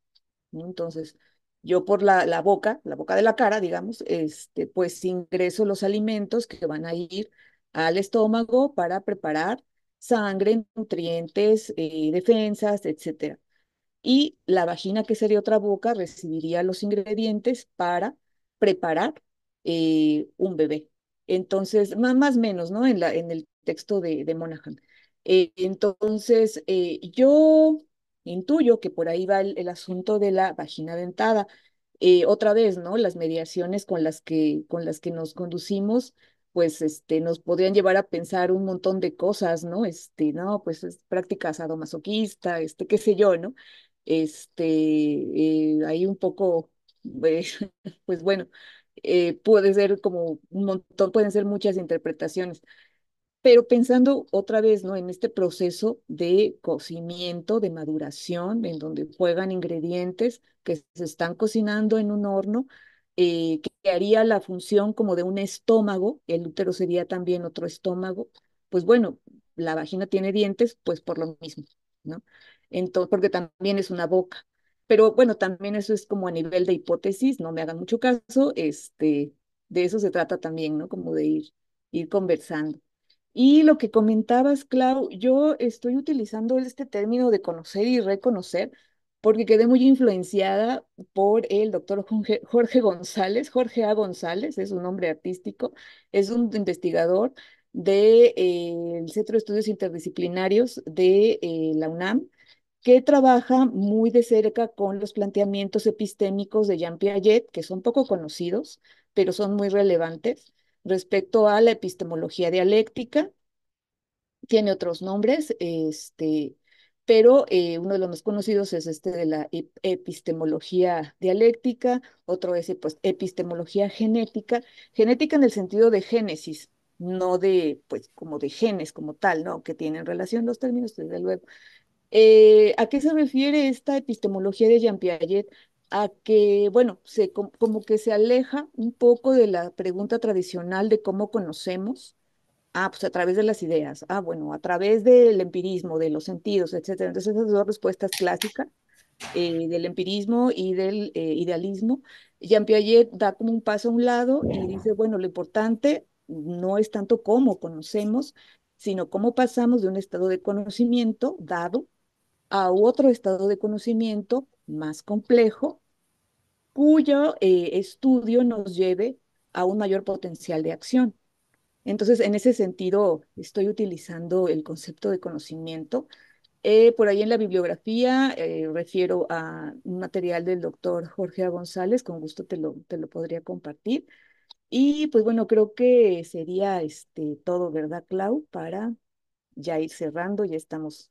¿no? Entonces, yo por la boca de la cara, digamos, pues ingreso los alimentos que van a ir al estómago para preparar sangre, nutrientes, defensas, etcétera. Y la vagina, que sería otra boca, recibiría los ingredientes para preparar un bebé. Entonces, más o menos, ¿no? En el texto de Monaghan. Entonces, yo intuyo que por ahí va el asunto de la vagina dentada. Otra vez, ¿no? Las mediaciones con las que nos conducimos, pues, nos podrían llevar a pensar un montón de cosas, ¿no? No, pues es práctica sadomasoquista, qué sé yo, ¿no? Ahí un poco, eh, pues bueno, puede ser como un montón, pueden ser muchas interpretaciones. Pero pensando otra vez, ¿no? En este proceso de cocimiento, de maduración, en donde juegan ingredientes que se están cocinando en un horno, que haría la función como de un estómago, el útero sería también otro estómago, pues bueno, la vagina tiene dientes, pues por lo mismo, ¿no? Entonces, porque también es una boca. Pero bueno, también eso es como a nivel de hipótesis, no me hagan mucho caso, de eso se trata también, ¿no? Como de ir conversando. Y lo que comentabas, Clau, yo estoy utilizando este término de conocer y reconocer porque quedé muy influenciada por el doctor Jorge González, Jorge A. González, es un nombre artístico, es un investigador del Centro de Estudios Interdisciplinarios de la UNAM, que trabaja muy de cerca con los planteamientos epistémicos de Jean Piaget, que son poco conocidos, pero son muy relevantes respecto a la epistemología dialéctica. Tiene otros nombres, pero uno de los más conocidos es este de la epistemología dialéctica, otro es pues, epistemología genética, genética en el sentido de génesis, no de, pues, como de genes como tal, ¿no? Que tienen relación los términos, desde luego. ¿A qué se refiere esta epistemología de Jean Piaget? A que, bueno, como que se aleja un poco de la pregunta tradicional de cómo conocemos. Pues a través de las ideas. Bueno, a través del empirismo, de los sentidos, etcétera. Entonces, esas dos respuestas clásicas del empirismo y del idealismo. Jean Piaget da como un paso a un lado y dice, bueno, lo importante no es tanto cómo conocemos, sino cómo pasamos de un estado de conocimiento dado a otro estado de conocimiento más complejo, cuyo estudio nos lleve a un mayor potencial de acción. Entonces, en ese sentido, estoy utilizando el concepto de conocimiento. Por ahí en la bibliografía refiero a un material del doctor Jorge A. González, con gusto te lo podría compartir. Y pues bueno, creo que sería todo, ¿verdad, Clau? Para ya ir cerrando, ya estamos.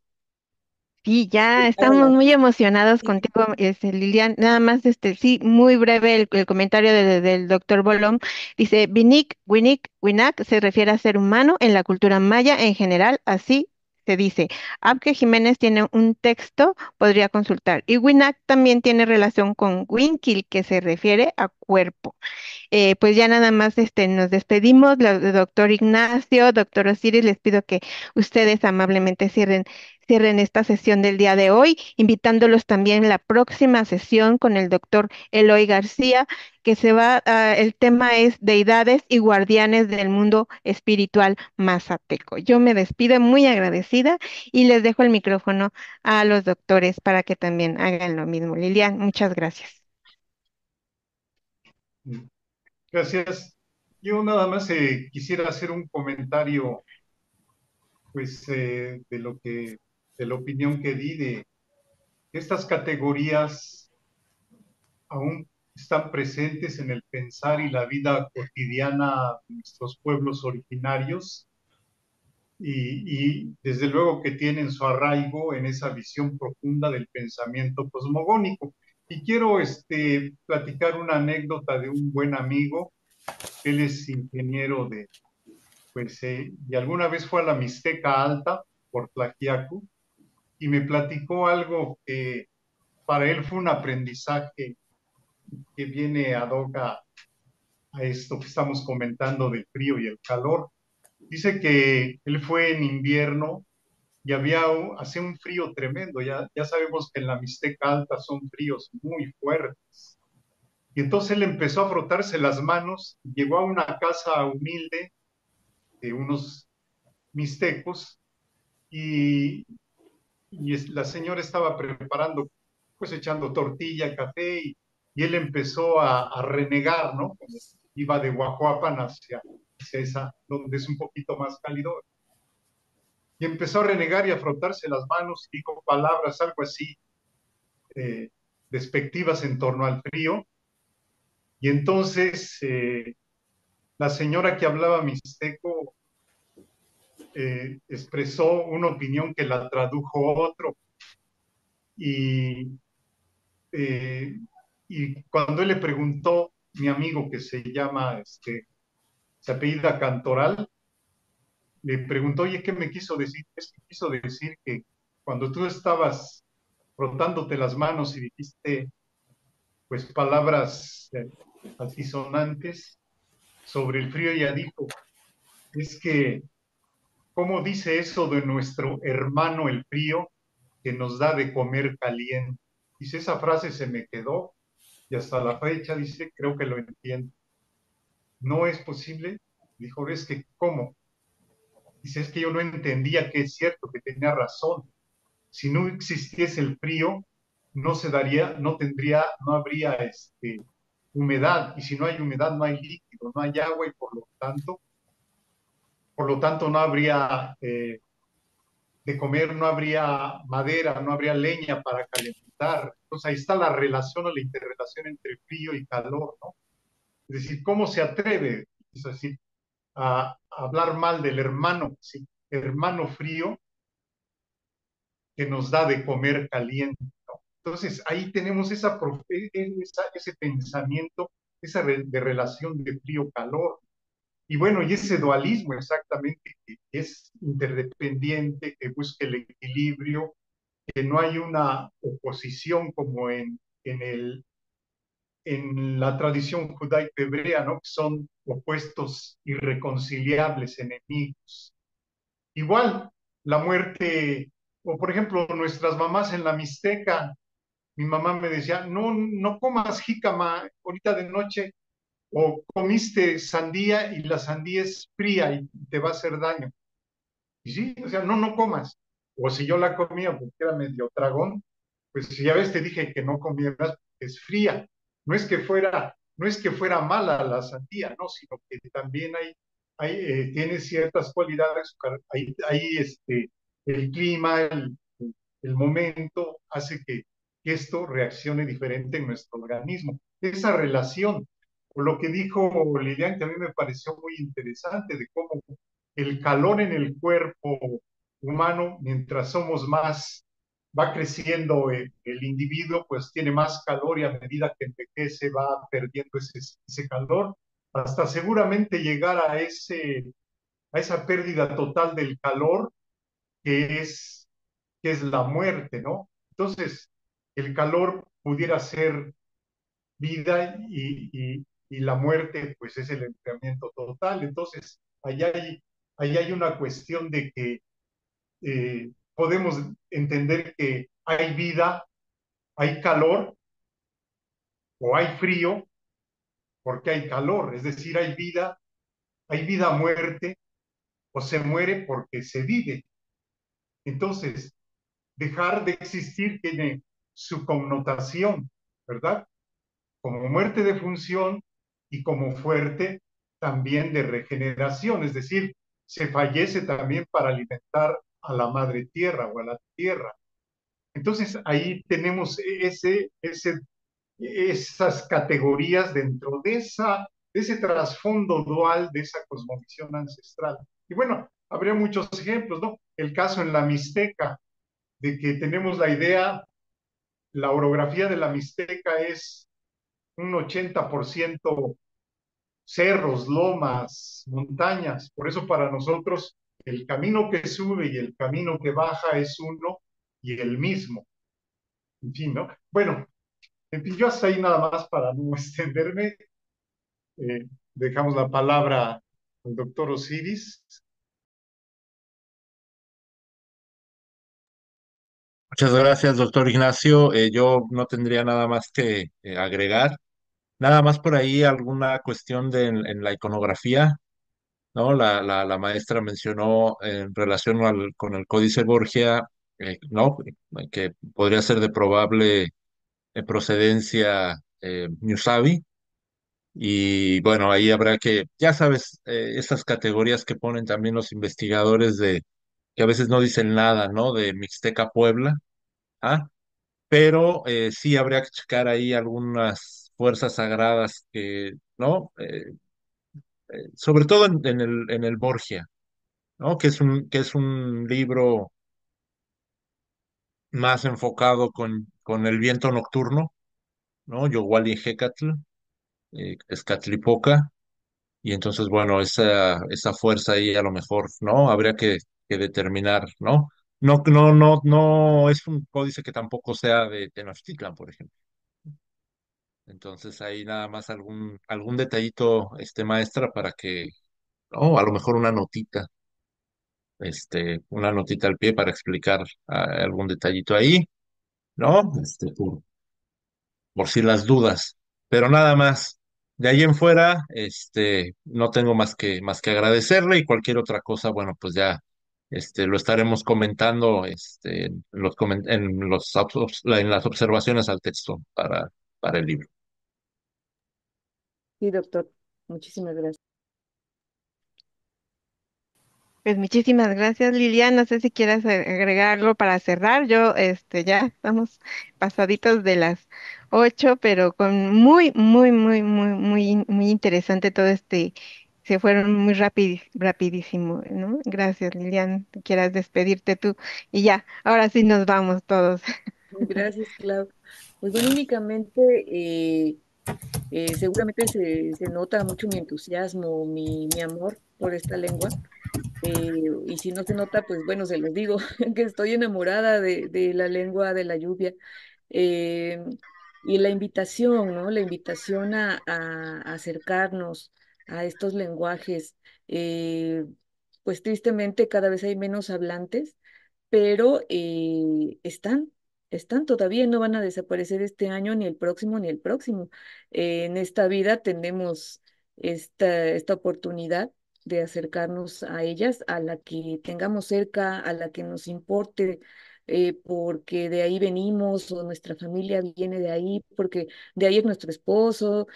Sí, ya Para estamos muy emocionados contigo, Lilian. Nada más, sí, muy breve el comentario del doctor Bolom. Dice, Winik, se refiere a ser humano en la cultura maya en general, así se dice. Abke Jiménez tiene un texto, podría consultar. Y Winak también tiene relación con Winkil, que se refiere a cuerpo. Pues ya nada más nos despedimos, doctor Ignacio, doctor Osiris, les pido que ustedes amablemente cierren esta sesión del día de hoy, invitándolos también a la próxima sesión con el doctor Eloy García, el tema es deidades y guardianes del mundo espiritual mazateco. Yo me despido muy agradecida y les dejo el micrófono a los doctores para que también hagan lo mismo. Lilian, muchas gracias. Gracias. Yo nada más quisiera hacer un comentario, pues, de la opinión que di de que estas categorías aún están presentes en el pensar y la vida cotidiana de nuestros pueblos originarios, y desde luego que tienen su arraigo en esa visión profunda del pensamiento cosmogónico. Y quiero platicar una anécdota de un buen amigo. Él es ingeniero y alguna vez fue a la Mixteca Alta por Tlaxiaco y me platicó algo que para él fue un aprendizaje que viene ad hoc a esto que estamos comentando del frío y el calor. Dice que él fue en invierno y hacía un frío tremendo. Ya sabemos que en la Mixteca Alta son fríos muy fuertes. Y entonces él empezó a frotarse las manos, llegó a una casa humilde de unos mixtecos y, la señora estaba preparando, pues echando tortilla, café y él empezó a renegar, ¿no? Como iba de Guajuapan hacia esa, donde es un poquito más cálido. Y empezó a renegar y a frotarse las manos, dijo palabras, algo así, eh, despectivas en torno al frío. Y entonces la señora que hablaba mixteco expresó una opinión que la tradujo otro. Y, eh, y cuando él le preguntó, mi amigo que se apellida Cantoral, le preguntó, oye, ¿qué me quiso decir? Es que quiso decir que cuando tú estabas frotándote las manos y dijiste, pues, palabras altisonantes sobre el frío, ella dijo, es que, ¿cómo dice eso de nuestro hermano el frío que nos da de comer caliente? Dice, esa frase se me quedó y hasta la fecha, dice, creo que lo entiendo. No es posible. Dijo, es que, ¿cómo? Dice, es que yo no entendía que es cierto, que tenía razón. Si no existiese el frío, no se daría, no tendría, no habría humedad, y si no hay humedad, no hay líquido, no hay agua, y por lo tanto no habría de comer, no habría madera, no habría leña para calentar. Entonces ahí está la relación o la interrelación entre frío y calor, ¿no? Es decir, ¿cómo se atreve? Es decir, a hablar mal del hermano, ¿sí? Hermano frío que nos da de comer caliente, ¿no? Entonces, ahí tenemos ese pensamiento, de relación de frío-calor. Y bueno, y ese dualismo exactamente, que es interdependiente, que busca el equilibrio, que no hay una oposición como en la tradición judaico-hebrea, ¿no? Que son opuestos irreconciliables, enemigos. Igual, la muerte, o por ejemplo, nuestras mamás en la Mixteca, mi mamá me decía, no, no comas jícama ahorita de noche, o comiste sandía y la sandía es fría y te va a hacer daño. Y sí, o sea, no, no comas. O si yo la comía porque era medio tragón, pues si ya ves, te dije que no comieras, es fría. No es que fuera mala la sandía, no, sino que también tiene ciertas cualidades, el clima, el momento hace que esto reaccione diferente en nuestro organismo. Esa relación, o lo que dijo Lilian, que a mí me pareció muy interesante, de cómo el calor en el cuerpo humano, mientras somos más, va creciendo el individuo, pues tiene más calor y a medida que envejece va perdiendo ese calor, hasta seguramente llegar a esa pérdida total del calor que es la muerte, ¿no? Entonces, el calor pudiera ser vida y la muerte, pues es el enfriamiento total. Entonces, ahí hay una cuestión de que podemos entender que hay vida, hay calor o hay frío porque hay calor, es decir, hay vida, muerte o se muere porque se vive. Entonces, dejar de existir tiene su connotación, ¿verdad? Como muerte de función y como fuerte también de regeneración, es decir, se fallece también para alimentar a la madre tierra o a la tierra. Entonces ahí tenemos esas categorías dentro de ese trasfondo dual de esa cosmovisión ancestral. Y bueno, habría muchos ejemplos, ¿no? El caso en la Mixteca, de que tenemos la idea, la orografía de la Mixteca es un 80% cerros, lomas, montañas. Por eso para nosotros el camino que sube y el camino que baja es uno y el mismo. En fin, ¿no? Bueno, en fin, yo hasta ahí nada más para no extenderme. Dejamos la palabra al doctor Osiris. Muchas gracias, doctor Ignacio. Yo no tendría nada más que agregar. Nada más por ahí alguna cuestión en la iconografía, ¿no? La maestra mencionó en relación con el Códice Borgia, ¿no? Que podría ser de probable procedencia Newsabi. Y bueno, ahí habrá que, ya sabes, esas categorías que ponen también los investigadores de, que a veces no dicen nada, ¿no? De Mixteca Puebla, ¿ah? Pero sí habría que checar ahí algunas fuerzas sagradas que, ¿no? Sobre todo en el Borgia, ¿no? Que es un libro más enfocado con el viento nocturno, ¿no? Yowali Hecatl, Escatlipoca, y entonces, bueno, esa fuerza ahí a lo mejor, ¿no? Habría que determinar, ¿no? No es un códice que tampoco sea de Tenochtitlan, por ejemplo. Entonces ahí nada más algún detallito, maestra, para que, ¿no? A lo mejor una notita al pie para explicar algún detallito ahí, ¿no? Por si las dudas, pero nada más. De ahí en fuera, no tengo más que agradecerle y cualquier otra cosa, bueno, pues ya, lo estaremos comentando, en las observaciones al texto para el libro. Sí, doctor, muchísimas gracias. Pues muchísimas gracias, Lilian. No sé si quieras agregar algo para cerrar. Yo, ya estamos pasaditos de las 8, pero con muy interesante todo se fueron muy rapidísimo, ¿no? Gracias, Lilian. Quieras despedirte tú y ya, ahora sí nos vamos todos. Gracias, Clau. Pues bueno, únicamente seguramente se nota mucho mi entusiasmo, mi amor por esta lengua. Y si no se nota, pues bueno, se los digo, que estoy enamorada de la lengua de la lluvia. Eh, y la invitación, ¿no? La invitación a acercarnos a estos lenguajes. eh, pues tristemente cada vez hay menos hablantes, pero están todavía, no van a desaparecer este año, ni el próximo, ni el próximo. En esta vida tenemos esta oportunidad de acercarnos a ellas, a la que tengamos cerca, a la que nos importe, porque de ahí venimos o nuestra familia viene de ahí, porque de ahí es nuestro esposo.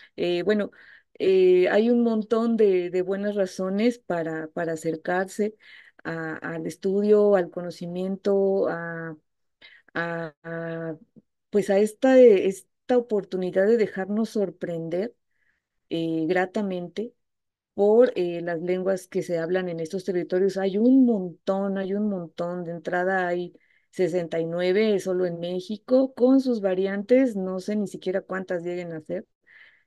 Bueno, hay un montón de buenas razones para acercarse al estudio, al conocimiento, a, pues a esta oportunidad de dejarnos sorprender gratamente por las lenguas que se hablan en estos territorios. Hay un montón. De entrada hay 69 solo en México, con sus variantes, no sé ni siquiera cuántas lleguen a ser.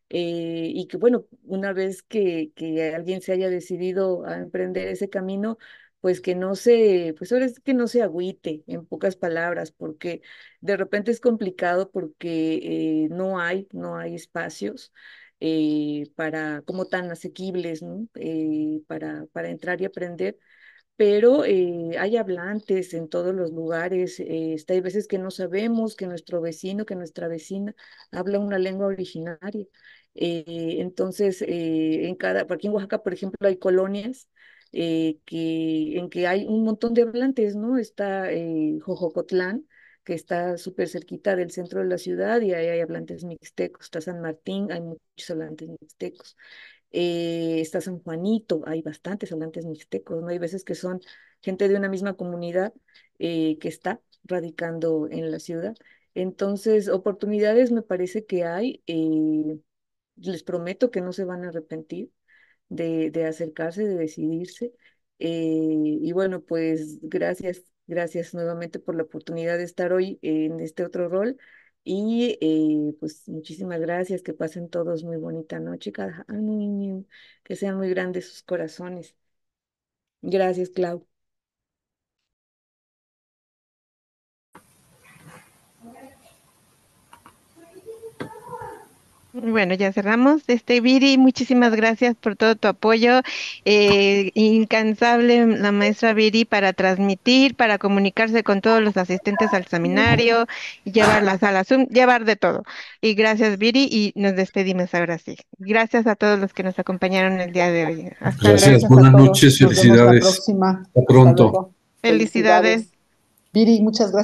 Y que bueno, una vez que alguien se haya decidido a emprender ese camino, pues que no se, pues ahora es que no se agüite, en pocas palabras, porque de repente es complicado porque no hay espacios como tan asequibles, ¿no? Para entrar y aprender, pero hay hablantes en todos los lugares. Hay veces que no sabemos que nuestro vecino, que nuestra vecina habla una lengua originaria. Entonces, aquí en Oaxaca, por ejemplo, hay colonias en que hay un montón de hablantes, ¿no? Está Jojocotlán, que está súper cerquita del centro de la ciudad, y ahí hay hablantes mixtecos. Está San Martín, hay muchos hablantes mixtecos. Está San Juanito, hay bastantes hablantes mixtecos, ¿no? Hay veces que son gente de una misma comunidad que está radicando en la ciudad. Entonces, oportunidades me parece que hay. Les prometo que no se van a arrepentir de acercarse, de decidirse. Y bueno, pues gracias nuevamente por la oportunidad de estar hoy en este otro rol. Y pues muchísimas gracias, que pasen todos muy bonita noche, cada año, que sean muy grandes sus corazones. Gracias, Clau. Bueno, ya cerramos. Viri, muchísimas gracias por todo tu apoyo. Incansable la maestra Viri para transmitir, para comunicarse con todos los asistentes al seminario, llevar las a Zoom, llevar de todo. Y gracias, Viri, y nos despedimos ahora sí. Gracias a todos los que nos acompañaron el día de hoy. Hasta luego. Gracias, Gracias a buenas todos. noches, Nos vemos la felicidades. próxima. Hasta Hasta pronto. luego. Felicidades. Felicidades. Viri, muchas gracias.